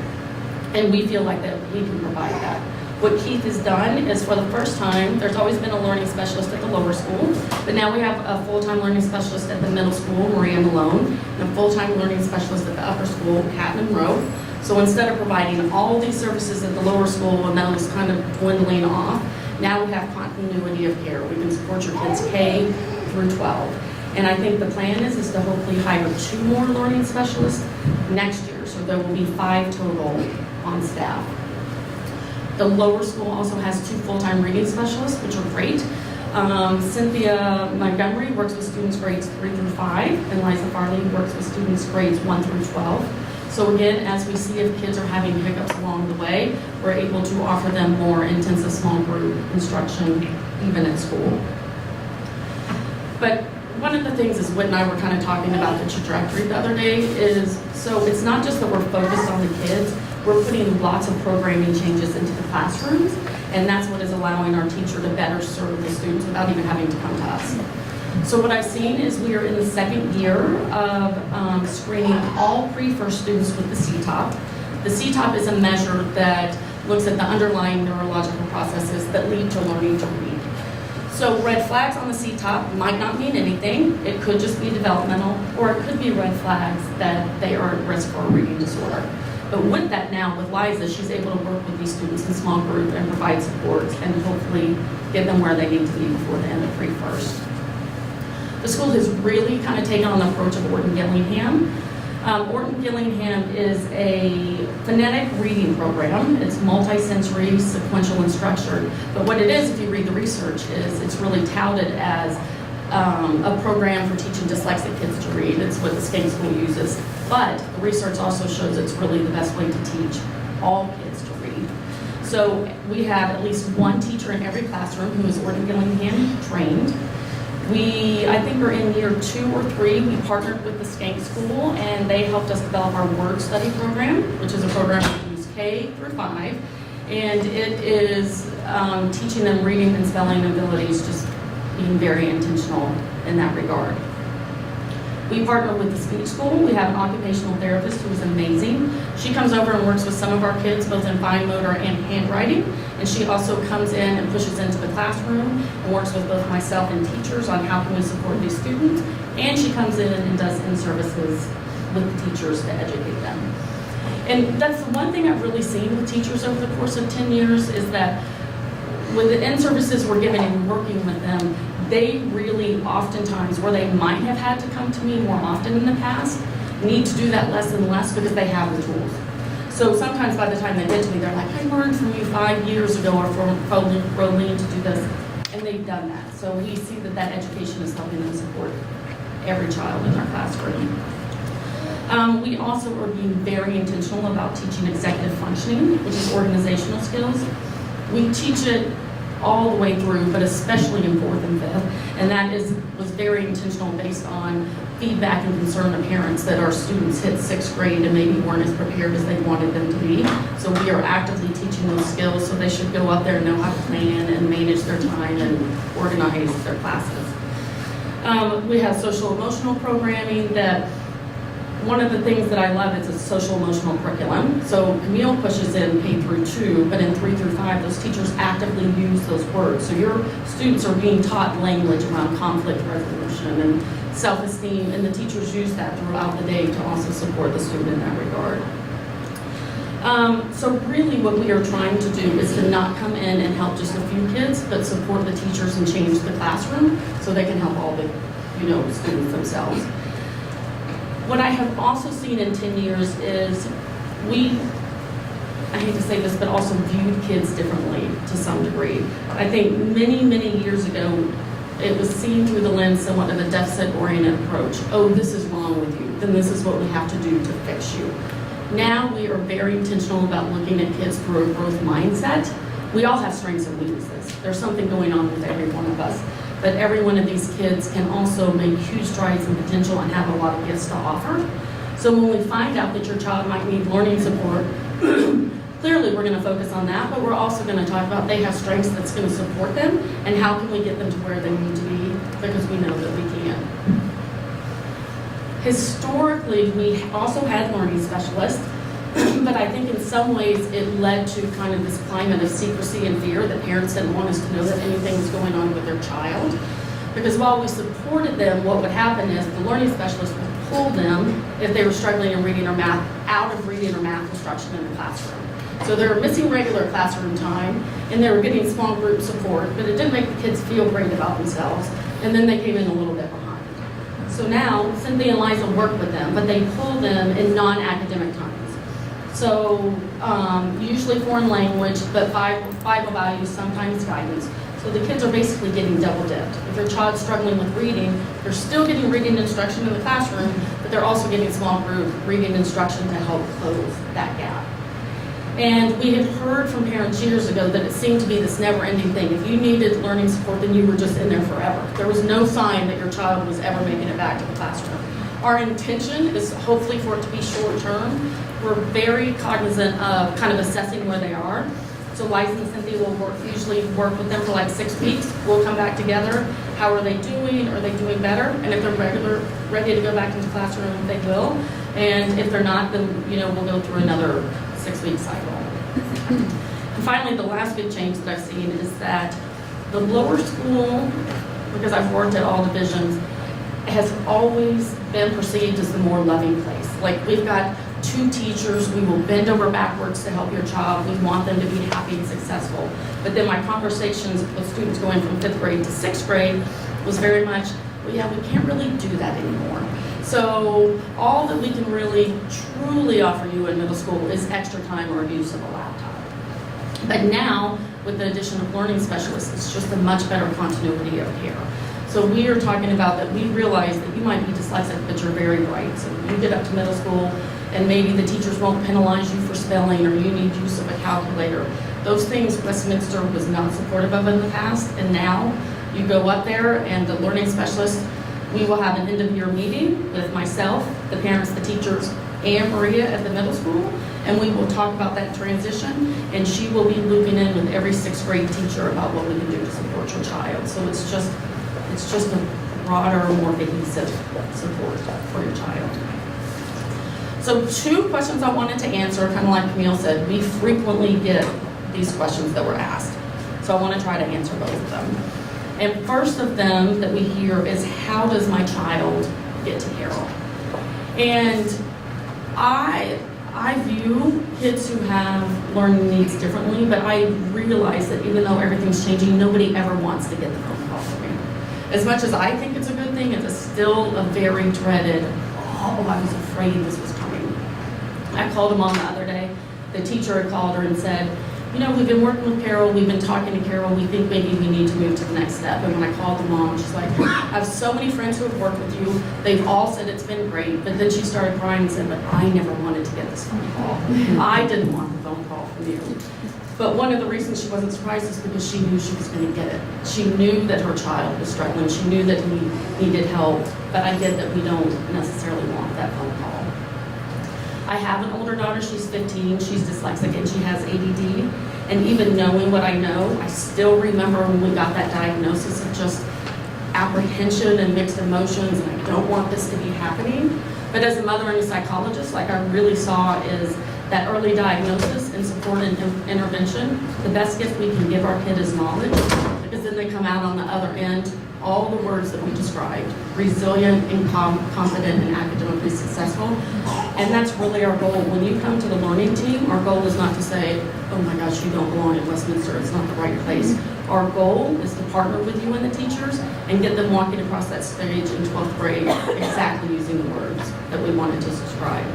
[SPEAKER 8] And we feel like that we can provide that. What Keith has done is, for the first time, there's always been a learning specialist at the lower school, but now we have a full-time learning specialist at the middle school, Maria Malone, and a full-time learning specialist at the upper school, Kat Monroe. So instead of providing all these services at the lower school and those kind of dwindling off, now we have continuity of care. We can support your kids K through 12. And I think the plan is to hopefully hire 2 more learning specialists next year. So there will be 5 total on staff. The lower school also has 2 full-time reading specialists, which are great. Cynthia Montgomery works with students grades 3 through 5, and Liza Farley works with students grades 1 through 12. So again, as we see if kids are having hiccups along the way, we're able to offer them more intensive small group instruction even at school. But one of the things is Whit and I were kind of talking about the trajectory the other day is, so it's not just that we're focused on the kids, we're putting lots of programming changes into the classrooms, and that's what is allowing our teacher to better serve the students without even having to come to us. So what I've seen is we are in the 2nd year of screening all pre-first students with the CTOP. The CTOP is a measure that looks at the underlying neurological processes that lead to learning to read. So red flags on the CTOP might not mean anything. It could just be developmental, or it could be red flags that they are at risk for a reading disorder. But with that now, with Liza, she's able to work with these students in small group and provide supports and hopefully get them where they need to be before the end of pre-first. The school has really kind of taken on the approach of Orton-Gillingham. Orton-Gillingham is a phonetic reading program. It's multi-sensory, sequential, and structured. But what it is, if you read the research, is it's really touted as a program for teaching dyslexic kids to read. It's what the Skank School uses. But the research also shows it's really the best way to teach all kids to read. So we have at least one teacher in every classroom who is Orton-Gillingham trained. I think we're in year 2 or 3. We partnered with the Skank School, and they helped us develop our word study program, which is a program we use K through 5. And it is teaching them reading and spelling abilities, just being very intentional in that regard. We partner with the speech school. We have an occupational therapist who is amazing. She comes over and works with some of our kids, both in fine motor and handwriting. And she also comes in and pushes into the classroom and works with both myself and teachers on how can we support these students. And she comes in and does in-services with the teachers to educate them. And that's the one thing I've really seen with teachers over the course of 10 years is that with the in-services we're giving and working with them, they really oftentimes, where they might have had to come to me more often in the past, need to do that less and less because they have the tools. So sometimes by the time they get to me, they're like, I learned from you 5 years ago or from Rolene to do this, and they've done that. So we see that that education is helping them support every child in our classroom. We also are being very intentional about teaching executive functioning, which is organizational skills. We teach it all the way through, but especially in 4th and 5th, and that was very intentional based on feedback and concern of parents that our students hit 6th grade and maybe weren't as prepared as they wanted them to be. So we are actively teaching those skills, so they should go up there and know how to plan and manage their time and organize their classes. We have social emotional programming that one of the things that I love is a social emotional curriculum. So Camille pushes in K through 2, but in 3 through 5, those teachers actively use those words. So your students are being taught language around conflict resolution and self-esteem, and the teachers use that throughout the day to also support the student in that regard. So really what we are trying to do is to not come in and help just a few kids, but support the teachers and change the classroom so they can help all the students themselves. What I have also seen in 10 years is I hate to say this, but also viewed kids differently to some degree. I think many, many years ago, it was seen through the lens somewhat of a deficit-oriented approach. Oh, this is wrong with you, then this is what we have to do to fix you. Now we are very intentional about looking at kids through a growth mindset. We all have strengths and weaknesses. There's something going on with every one of us. But every one of these kids can also make huge strides in potential and have a lot of gifts to offer. So when we find out that your child might need learning support, clearly we're going to focus on that, but we're also going to talk about they have strengths that's going to support them and how can we get them to where they need to be, because we know that we can. Historically, we also had learning specialists, but I think in some ways it led to kind of this climate of secrecy and fear that parents didn't want us to know that anything was going on with their child. Because while we supported them, what would happen is the learning specialist would pull them, if they were struggling in reading or math, out of reading or math instruction in the classroom. So they were missing regular classroom time, and they were getting small group support, but it didn't make the kids feel great about themselves, and then they came in a little bit behind. So now, Cynthia and Liza work with them, but they pull them in non-academic times. So usually foreign language, but Bible values, sometimes guidance. So the kids are basically getting double dipped. If your child's struggling with reading, they're still getting reading instruction in the classroom, but they're also getting small group reading instruction to help close that gap. And we had heard from parents years ago that it seemed to be this never-ending thing. If you needed learning support, then you were just in there forever. There was no sign that your child was ever making it back to the classroom. Our intention is hopefully for it to be short-term. We're very cognizant of kind of assessing where they are. So Liza and Cynthia will usually work with them for like 6 weeks. We'll come back together. How are they doing? Are they doing better? And if they're ready to go back into the classroom, they will. And if they're not, then we'll go through another 6-week cycle. And finally, the last big change that I've seen is that the lower school, because I've worked at all divisions, has always been perceived as the more loving place. Like, we've got 2 teachers, we will bend over backwards to help your child. We want them to be happy and successful. But then my conversations with students going from 5th grade to 6th grade was very much, well, yeah, we can't really do that anymore. So all that we can really, truly offer you in middle school is extra time or use of a laptop. But now, with the addition of learning specialists, it's just a much better continuity of care. So we are talking about that we realize that you might be dyslexic, but you're very bright. So you get up to middle school, and maybe the teachers won't penalize you for spelling, or you need use of a calculator. Those things Westminster was not supportive of in the past, and now you go up there and the learning specialist, we will have an end-of-year meeting with myself, the parents, the teachers, and Maria at the middle school, and we will talk about that transition, and she will be looping in with every 6th grade teacher about what we can do to support your child. So it's just a broader, more cohesive support for your child. So 2 questions I wanted to answer, kind of like Camille said, we frequently get these questions that were asked. So I want to try to answer both of them. And first of them that we hear is, how does my child get to Carroll? And I view kids who have learning needs differently, but I realize that even though everything's changing, nobody ever wants to get the phone call from me. As much as I think it's a good thing, it's still a very dreaded, oh, I was afraid this was coming. I called a mom the other day. The teacher had called her and said, we've been working with Carol, we've been talking to Carol, we think maybe we need to move to the next step. And when I called the mom, she's like, I have so many friends who have worked with you, they've all said it's been great, but then she started crying and said, but I never wanted to get this phone call. I didn't want the phone call from you. But one of the reasons she wasn't surprised is because she knew she was going to get it. She knew that her child was struggling, she knew that he needed help, but I get that we don't necessarily want that phone call. I have an older daughter, she's 15, she's dyslexic and she has ADD. And even knowing what I know, I still remember when we got that diagnosis of just apprehension and mixed emotions, and I don't want this to be happening. But as a mother and a psychologist, like I really saw is that early diagnosis and support and intervention, the best gift we can give our kid is knowledge, because then they come out on the other end, all the words that we described, resilient, confident, and academically successful. And that's really our goal. When you come to the learning team, our goal is not to say, oh my gosh, you don't belong at Westminster, it's not the right place. Our goal is to partner with you and the teachers and get them walking across that stage in 12th grade, exactly using the words that we wanted to describe.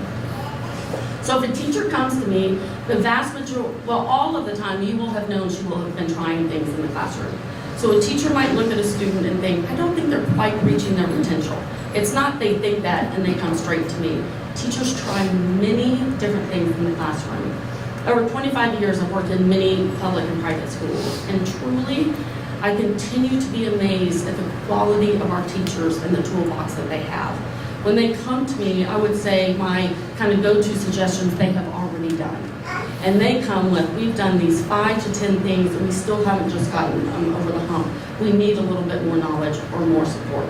[SPEAKER 8] So if a teacher comes to me, the vast majority, well, all of the time, you will have known she will have been trying things in the classroom. So a teacher might look at a student and think, I don't think they're quite reaching their potential. It's not they think that and they come straight to me. Teachers try many different things in the classroom. Over 25 years, I've worked in many public and private schools, and truly, I continue to be amazed at the quality of our teachers and the toolbox that they have. When they come to me, I would say my kind of go-to suggestions they have already done. And they come with, we've done these 5 to 10 things and we still haven't just gotten over the hump. We need a little bit more knowledge or more support.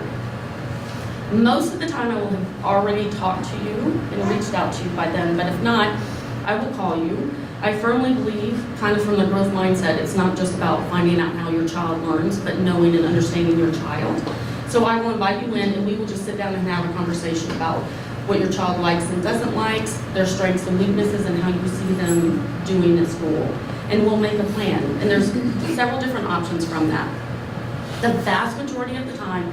[SPEAKER 8] Most of the time I will have already talked to you and reached out to you by then, but if not, I will call you. I firmly believe, kind of from the growth mindset, it's not just about finding out how your child learns, but knowing and understanding your child. So I will invite you in and we will just sit down and have a conversation about what your child likes and doesn't like, their strengths and weaknesses, and how you see them doing at school. And we'll make a plan. And there's several different options from that. The vast majority of the time,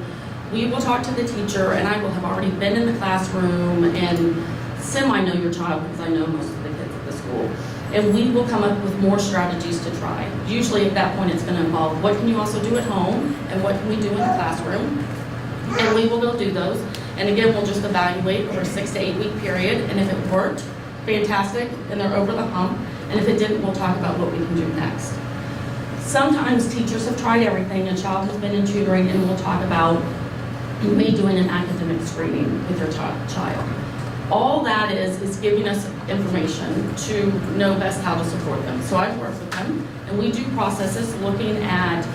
[SPEAKER 8] we will talk to the teacher, and I will have already been in the classroom and semi-know your child because I know most of the kids at this school. And we will come up with more strategies to try. Usually at that point, it's gonna involve what can you also do at home and what can we do in the classroom? And we will go do those. And again, we'll just evaluate over a 6 to 8 week period. And if it worked, fantastic, and they're over the hump. And if it didn't, we'll talk about what we can do next. Sometimes teachers have tried everything. A child has been in tutoring, and we'll talk about me doing an academic screening with your child. All that is giving us information to know best how to support them. So I've worked with them, and we do processes looking at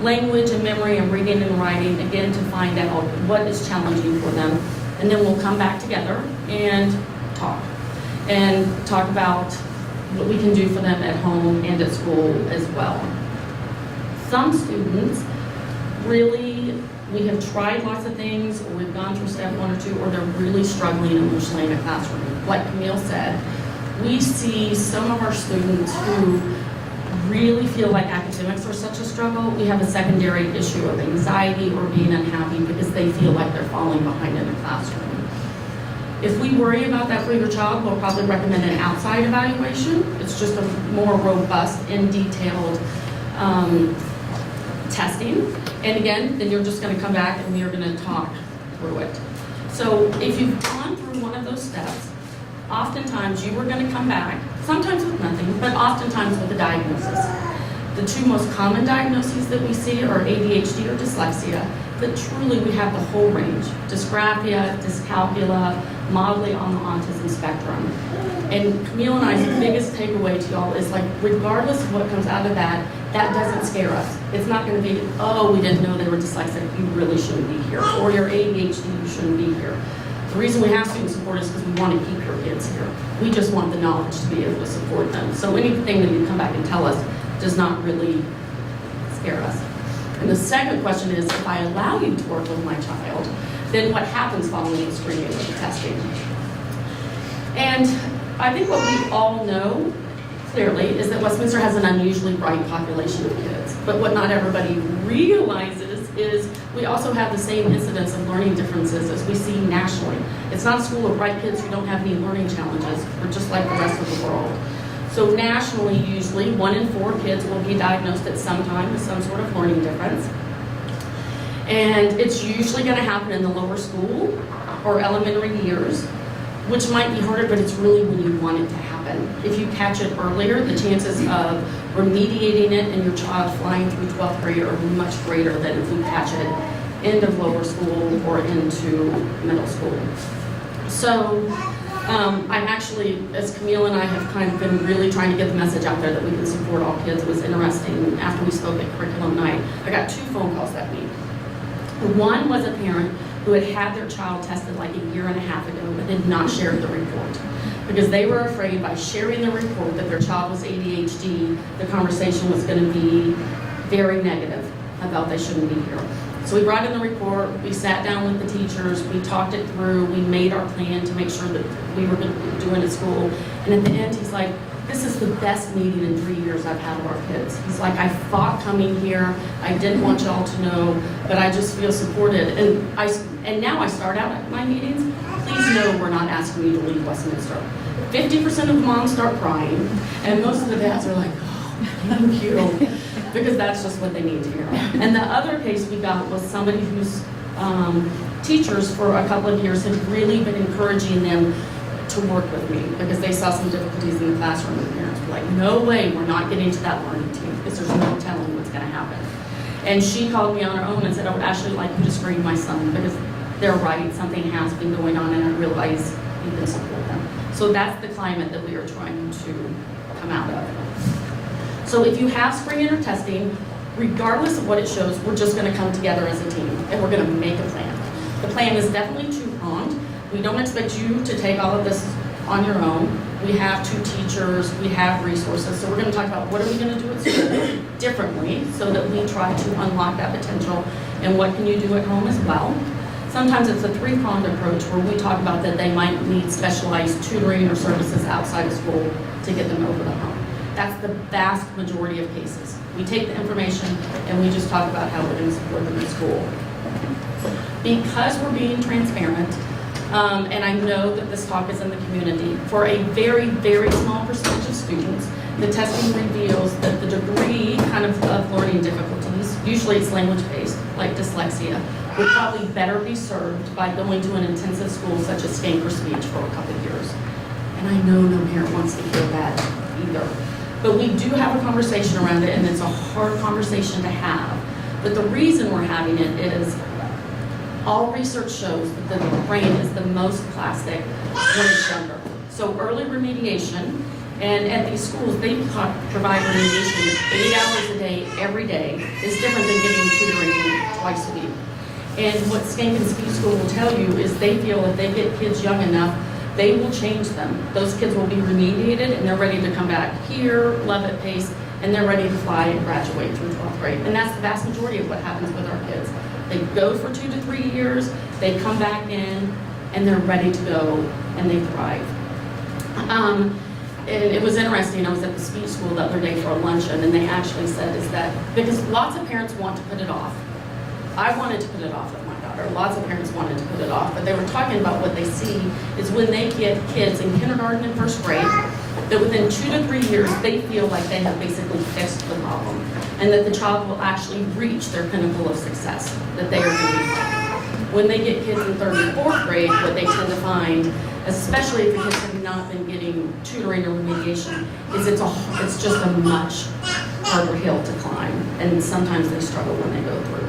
[SPEAKER 8] language and memory and reading and writing, again, to find out what is challenging for them. And then we'll come back together and talk about what we can do for them at home and at school as well. Some students really, we have tried lots of things, or we've gone through step 1 or 2, or they're really struggling emotionally in a classroom. Like Camille said, we see some of our students who really feel like academics are such a struggle. We have a secondary issue of anxiety or being unhappy because they feel like they're falling behind in the classroom. If we worry about that for your child, we'll probably recommend an outside evaluation. It's just a more robust and detailed testing. And again, then you're just gonna come back and we're gonna talk through it. So if you've gone through one of those steps, oftentimes you are gonna come back, sometimes with nothing, but oftentimes with a diagnosis. The 2 most common diagnoses that we see are ADHD or dyslexia, but truly we have the whole range. Dysgraphia, dyscalculia, mildly on the autism spectrum. And Camille and I's biggest takeaway to y'all is, like, regardless of what comes out of that, that doesn't scare us. It's not gonna be, oh, we didn't know they were dyslexic, you really shouldn't be here. Or you're ADHD, you shouldn't be here. The reason we have student support is because we want to keep your kids here. We just want the knowledge to be able to support them. So anything that you come back and tell us does not really scare us. And the second question is, if I allow you to work with my child, then what happens following the screening and the testing? And I think what we all know clearly is that Westminster has an unusually bright population of kids. But what not everybody realizes is we also have the same incidence of learning differences as we see nationally. It's not a school of bright kids who don't have any learning challenges. We're just like the rest of the world. So nationally, usually 1 in 4 kids will be diagnosed at some time with some sort of learning difference. And it's usually going to happen in the lower school or elementary years, which might be harder, but it's really when you want it to happen. If you catch it earlier, the chances of remediating it and your child flying through 12th grade are much greater than if we catch it end of lower school or into middle school. So I actually, as Camille and I have kind of been really trying to get the message out there that we can support all kids, it was interesting. After we spoke at curriculum night, I got 2 phone calls that week. One was a parent who had had their child tested like a year and a half ago but had not shared the report because they were afraid by sharing the report that their child was ADHD, the conversation was going to be very negative about they shouldn't be here. So we brought in the report, we sat down with the teachers, we talked it through, we made our plan to make sure that we were going to do it at school. And at the end, he's like, this is the best meeting in 3 years I've had with our kids. He's like, I fought coming here, I didn't want y'all to know, but I just feel supported. And now I start out at my meetings, please know we're not asking you to leave Westminster. 50% of the moms start crying, and most of the dads are like, oh, thank you. Because that's just what they need to hear. And the other case we got was somebody whose teachers for a couple of years had really been encouraging them to work with me because they saw some difficulties in the classroom and the parents were like, no way, we're not getting to that learning team because there's no telling what's going to happen. And she called me on her own and said, I would actually like you to screen my son because they're right, something has been going on and I realize you can support them. So that's the climate that we are trying to come out of. So if you have screening or testing, regardless of what it shows, we're just going to come together as a team and we're going to make a plan. The plan is definitely 2-pronged. We don't expect you to take all of this on your own. We have 2 teachers, we have resources, so we're going to talk about what are we going to do at school differently so that we try to unlock that potential and what can you do at home as well. Sometimes it's a 3-pronged approach where we talk about that they might need specialized tutoring or services outside of school to get them over the hump. That's the vast majority of cases. We take the information and we just talk about how we're going to support them in school. Because we're being transparent, And I know that this talk is in the community. For a very, very small percentage of students, the testing reveals that the degree of learning difficulties, usually it's language-based, like dyslexia, would probably better be served by going to an intensive school such as Skank or Speech for a couple of years. And I know no parent wants to hear that either. But we do have a conversation around it, and it's a hard conversation to have. But the reason we're having it is all research shows that the brain is the most plastic when it's younger. So early remediation, and at these schools, they provide remediation 8 hours a day, every day, is different than giving tutoring twice a week. And what Skank and Speech School will tell you is they feel if they get kids young enough, they will change them. Those kids will be remediated and they're ready to come back here, love at pace, and they're ready to fly and graduate through 12th grade. And that's the vast majority of what happens with our kids. They go for 2 to 3 years, they come back in, and they're ready to go, and they thrive. And it was interesting, I was at the speech school the other day for a luncheon, and they actually said is that, because lots of parents want to put it off. I wanted to put it off with my daughter. Lots of parents wanted to put it off, but they were talking about what they see is when they get kids in kindergarten and first grade, that within 2 to 3 years, they feel like they have basically fixed the problem, and that the child will actually reach their pinnacle of success, that they are going to be fine. When they get kids in 3rd and 4th grade, what they tend to find, especially if the kids have not been getting tutoring or remediation, is it's just a much harder hill to climb, and sometimes they struggle when they go through.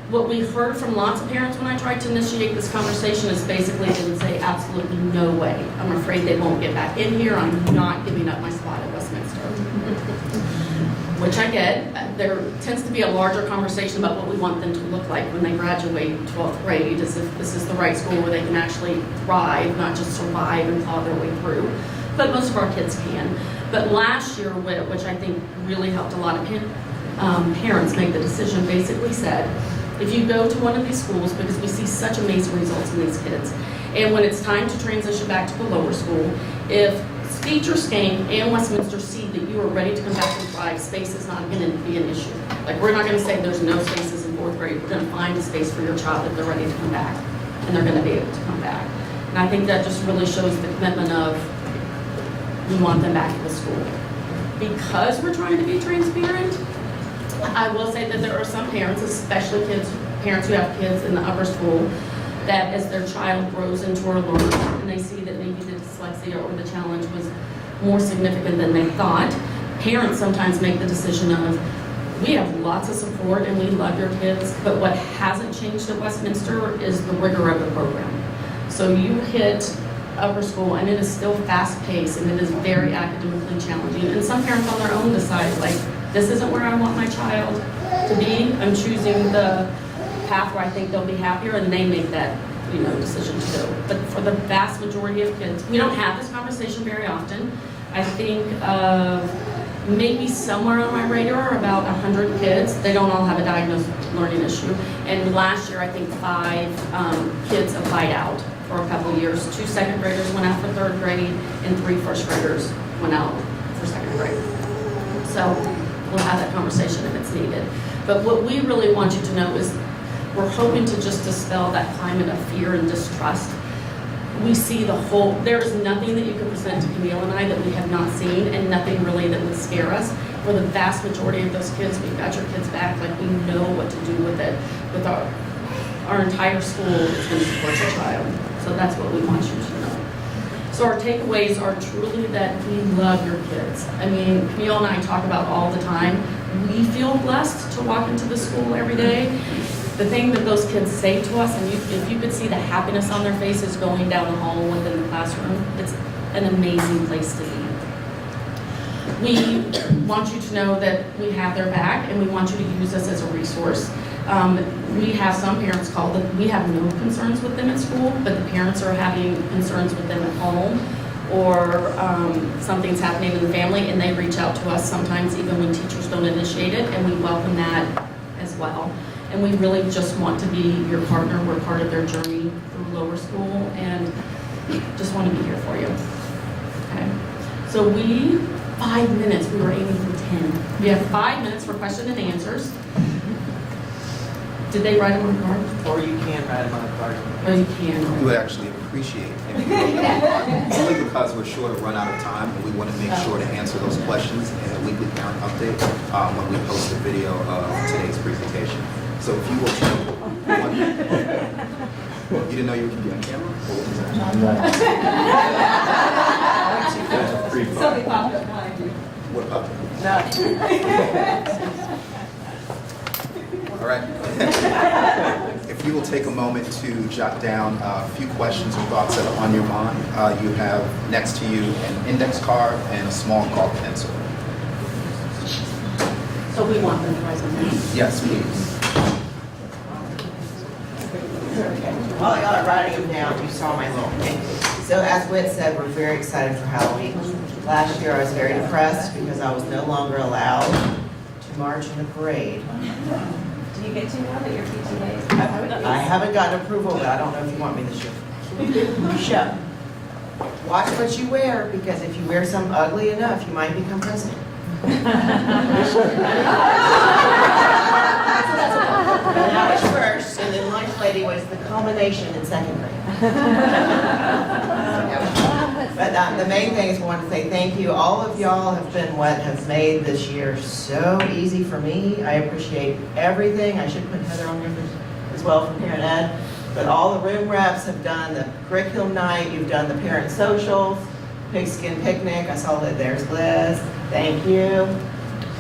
[SPEAKER 8] What we heard from lots of parents when I tried to initiate this conversation is basically they would say, absolutely no way. I'm afraid they won't get back in here. I'm not giving up my spot at Westminster. Which I get. There tends to be a larger conversation about what we want them to look like when they graduate 12th grade, as if this is the right school where they can actually thrive, not just survive and claw their way through. But most of our kids can. But last year, which I think really helped a lot of parents make the decision, basically said, if you go to one of these schools, because we see such amazing results in these kids, and when it's time to transition back to the lower school, if Speech or Skank and Westminster see that you are ready to come back and thrive, space is not going to be an issue. Like, we're not going to say there's no spaces in 4th grade. We're going to find a space for your child if they're ready to come back, and they're going to be able to come back. And I think that just really shows the commitment of we want them back at the school. Because we're trying to be transparent, I will say that there are some parents, especially parents who have kids in the upper school, that as their child grows into a learner and they see that maybe the dyslexia or the challenge was more significant than they thought, parents sometimes make the decision of, we have lots of support and we love your kids, but what hasn't changed at Westminster is the rigor of the program. So you hit upper school and it is still fast-paced and it is very academically challenging. And some parents on their own decide, like, this isn't where I want my child to be. I'm choosing the path where I think they'll be happier, and they make that, decision to go. But for the vast majority of kids, we don't have this conversation very often. I think of maybe somewhere on my radar about 100 kids. They don't all have a diagnosed learning issue. And last year, I think 5 kids applied out for a couple of years. 2 second graders went out for 3rd grade, and 3 first graders went out for 2nd grade. So we'll have that conversation if it's needed. But what we really want you to know is we're hoping to just dispel that climate of fear and distrust. We see there is nothing that you can present to Camille and I that we have not seen, and nothing really that would scare us. For the vast majority of those kids, we've got your kids back, like we know what to do with it. With our entire school is going to support your child. So that's what we want you to know. So our takeaways are truly that we love your kids. I mean, Camille and I talk about all the time, we feel blessed to walk into the school every day. The thing that those kids say to us, and if you could see the happiness on their faces going down the hall within the classroom, it's an amazing place to be. We want you to know that we have their back, and we want you to use us as a resource. We have some parents call that we have no concerns with them at school, but the parents are having concerns with them at home, or something's happening in the family, and they reach out to us sometimes even when teachers don't initiate it, and we welcome that as well. And we really just want to be your partner. We're part of their journey through lower school, and just want to be here for you. Okay. So 5 minutes, we were aiming for 10. We have 5 minutes for question and answers. Did they write them on cards?
[SPEAKER 1] Or you can write them on a card.
[SPEAKER 8] Oh, you
[SPEAKER 3] We
[SPEAKER 8] can.
[SPEAKER 3] would actually appreciate it if you wrote it on the card, only because we're sure to run out of time, and we want to make sure to answer those questions in the weekly parent update when we post the video of today's presentation. So if you will, you didn't know you could be on camera? Or what was that?
[SPEAKER 5] Something popped up behind you.
[SPEAKER 3] What about? All right. If you will take a moment to jot down a few questions or thoughts that are on your mind, you have next to you an index card and a small colored pencil.
[SPEAKER 8] So we want them to write them down.
[SPEAKER 3] Yes, please.
[SPEAKER 1] While y'all are writing them down, you saw my little thing. So as Whit said, we're very excited for Halloween. Last year I was very depressed because I was no longer allowed to march in the parade.
[SPEAKER 7] Do you get to know that your PTA is?
[SPEAKER 1] I haven't gotten approval, but I don't know if you want me this year. Sure. Watch what you wear, because if you wear something ugly enough, you might become president. And that was first, and then Lunch Lady was the culmination in second grade. But the main thing is I want to say thank you. All of y'all have been what has made this year so easy for me. I appreciate everything. I should put Heather on here as well from Parent Ed. But all the room reps have done the curriculum night. You've done the parent socials, pigskin picnic. I saw that there's Liz. Thank you.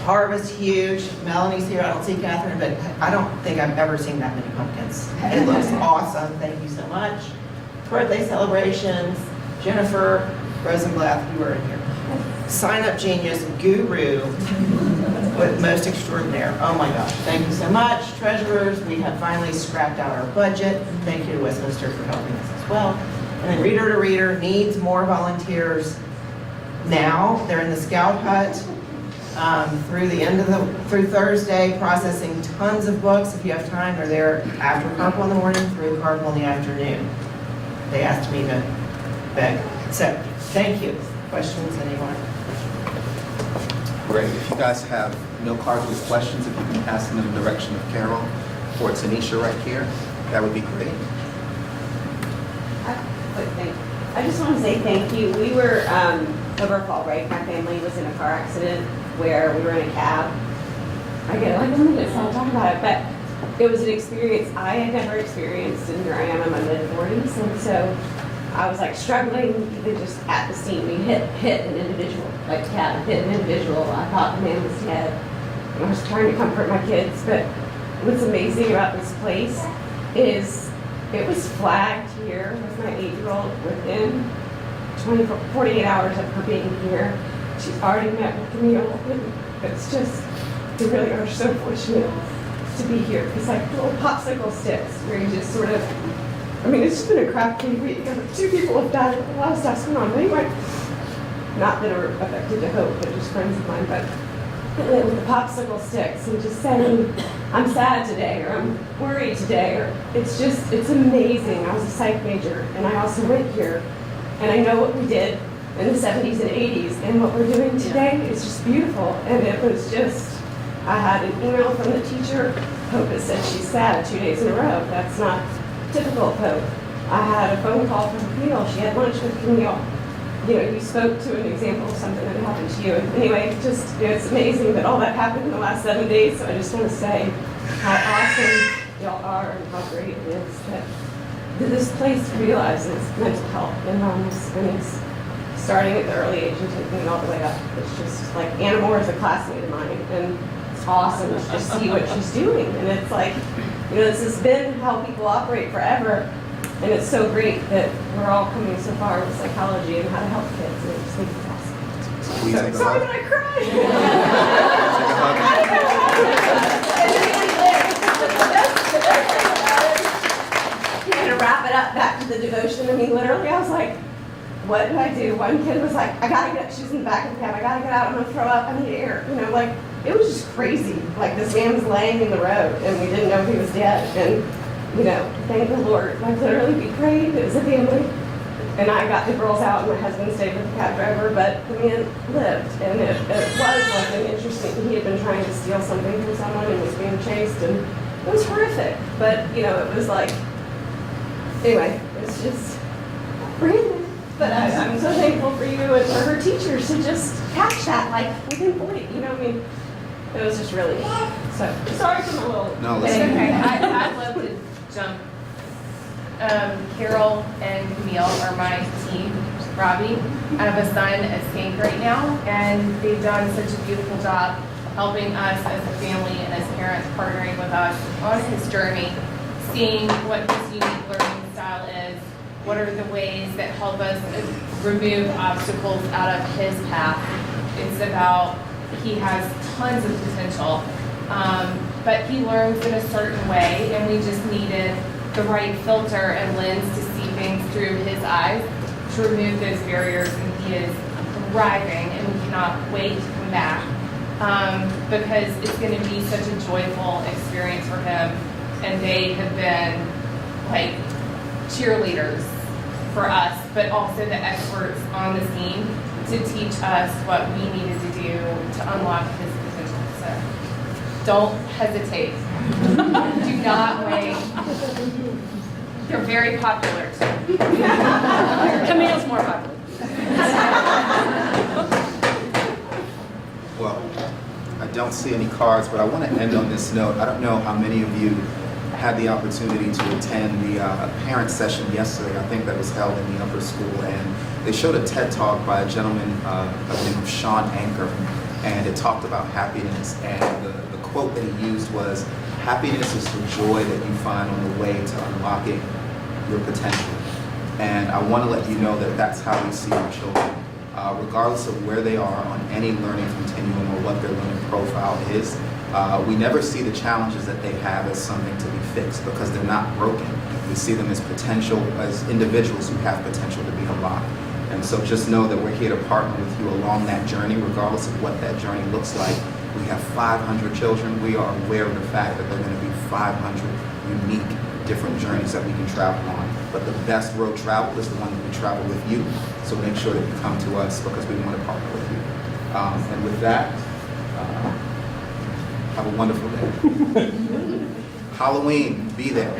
[SPEAKER 1] Harvest huge. Melanie's here. I don't see Catherine, but I don't think I've ever seen that many pumpkins. It looks awesome. Thank you so much. Birthday celebrations. Jennifer Rosenblatt, you were in here. Sign Up Genius Guru with most extraordinaire. Oh my gosh. Thank you so much. Treasurers, we have finally scrapped out our budget. Thank you to Westminster for helping us as well. And then Reader to Reader needs more volunteers now. They're in the Scout Hut through Thursday, processing tons of books. If you have time, they're there after carpool in the morning, through carpool in the afternoon. They asked me to beg. So, thank you. Questions, anyone?
[SPEAKER 3] Great. If you guys have note cards with questions, if you can pass them in the direction of Carol or Tanisha right here, that would be great.
[SPEAKER 7] Quick thing. I just want to say thank you. We were over fall break. My family was in a car accident where we were in a cab. I get like a minute, so I'll talk about it. But it was an experience I had never experienced, and here I am in my mid-40s, and so I was like struggling even just at the scene. We hit an individual, like cab hit an individual. I thought the man was dead, and I was trying to comfort my kids. But what's amazing about this place is it was flagged here with my 8-year-old within 48 hours of her being here. She's already met with Camille, and it's just, we really are so fortunate to be here. It's like little popsicle sticks where you just sort of, I mean, it's just been a crappy week. 2 people have died, a lot of stuff's going on. But anyway, not that are affected to hope, but just friends of mine. But with the popsicle sticks and just saying, I'm sad today, or I'm worried today, or it's amazing. I was a psych major, and I also went here, and I know what we did in the 70s and 80s, and what we're doing today is just beautiful. And it was just, I had an email from the teacher. Hope it said she's sad 2 days in a row. That's not typical of Hope. I had a phone call from Camille. She had lunch with Camille. You know, you spoke to an example of something that happened to you. And anyway, just, it's amazing that all that happened in the last 7 days. So I just want to say how awesome y'all are and how great it is that this place realizes mental health and wellness, and it's starting at the early age and taking it all the way up. It's just like Anna Moore is a classmate of mine, and it's awesome to just see what she's doing. And it's like, you know, this has been how people operate forever. And it's so great that we're all coming so far with psychology and how to help kids. And I just think it's awesome.
[SPEAKER 3] Will you take a
[SPEAKER 7] Sorry
[SPEAKER 3] hug?
[SPEAKER 7] that I cried.
[SPEAKER 3] Take a hug.
[SPEAKER 7] To wrap it up back to the devotion, I mean, literally, I was like, what do I do? One kid was like, I gotta get, she's in the back of the cab, I gotta get out, I'm gonna throw up, I need air. You know, like, it was just crazy. Like, this man was laying in the road, and we didn't know he was dead. And, you know, thank the Lord. Like, literally, we prayed as a family. And I got the girls out, and my husband stayed with the cab driver, but the man lived. And it was like an interesting, he had been trying to steal something from someone and was being chased, and it was horrific, but it was like, anyway, it's just Brandon. But I'm so thankful for you and for her teachers to just catch that like within 40. It was just really good. So sorry for my little.
[SPEAKER 3] No,
[SPEAKER 4] It's
[SPEAKER 3] listen.
[SPEAKER 4] okay. I'd love to jump. Carol and Camille are my team. Robbie, I have a son at St. right now, and they've done such a beautiful job helping us as a family and as parents, partnering with us on his journey, seeing what his unique learning style is, what are the ways that help us remove obstacles out of his path. It's about, he has tons of potential, but he learns in a certain way, and we just needed the right filter and lens to see things through his eyes, to remove those barriers, and he is thriving, and we cannot wait to come back, because it's going to be such a joyful experience for him, and they have been like cheerleaders for us, but also the experts on the scene to teach us what we needed to do to unlock his potential. So don't hesitate. Do not wait. They're very popular too.
[SPEAKER 8] Camille's more popular.
[SPEAKER 3] Well, I don't see any cards, but I want to end on this note. I don't know how many of you had the opportunity to attend the parent session yesterday. I think that was held in the upper school, and they showed a TED Talk by a gentleman by the name of Sean Anker, and it talked about happiness, and the quote that he used was, "Happiness is the joy that you find on the way to unlocking your potential." And I want to let you know that that's how we see our children. Regardless of where they are on any learning continuum or what their learning profile is, we never see the challenges that they have as something to be fixed, because they're not broken. We see them as potential, as individuals who have potential to be unlocked. And so just know that we're here to partner with you along that journey, regardless of what that journey looks like. We have 500 children. We are aware of the fact that there are going to be 500 unique different journeys that we can travel on. But the best road travel is the one that we travel with you. So make sure that you come to us, because we want to partner with you. And with that, have a wonderful day. Halloween, be there.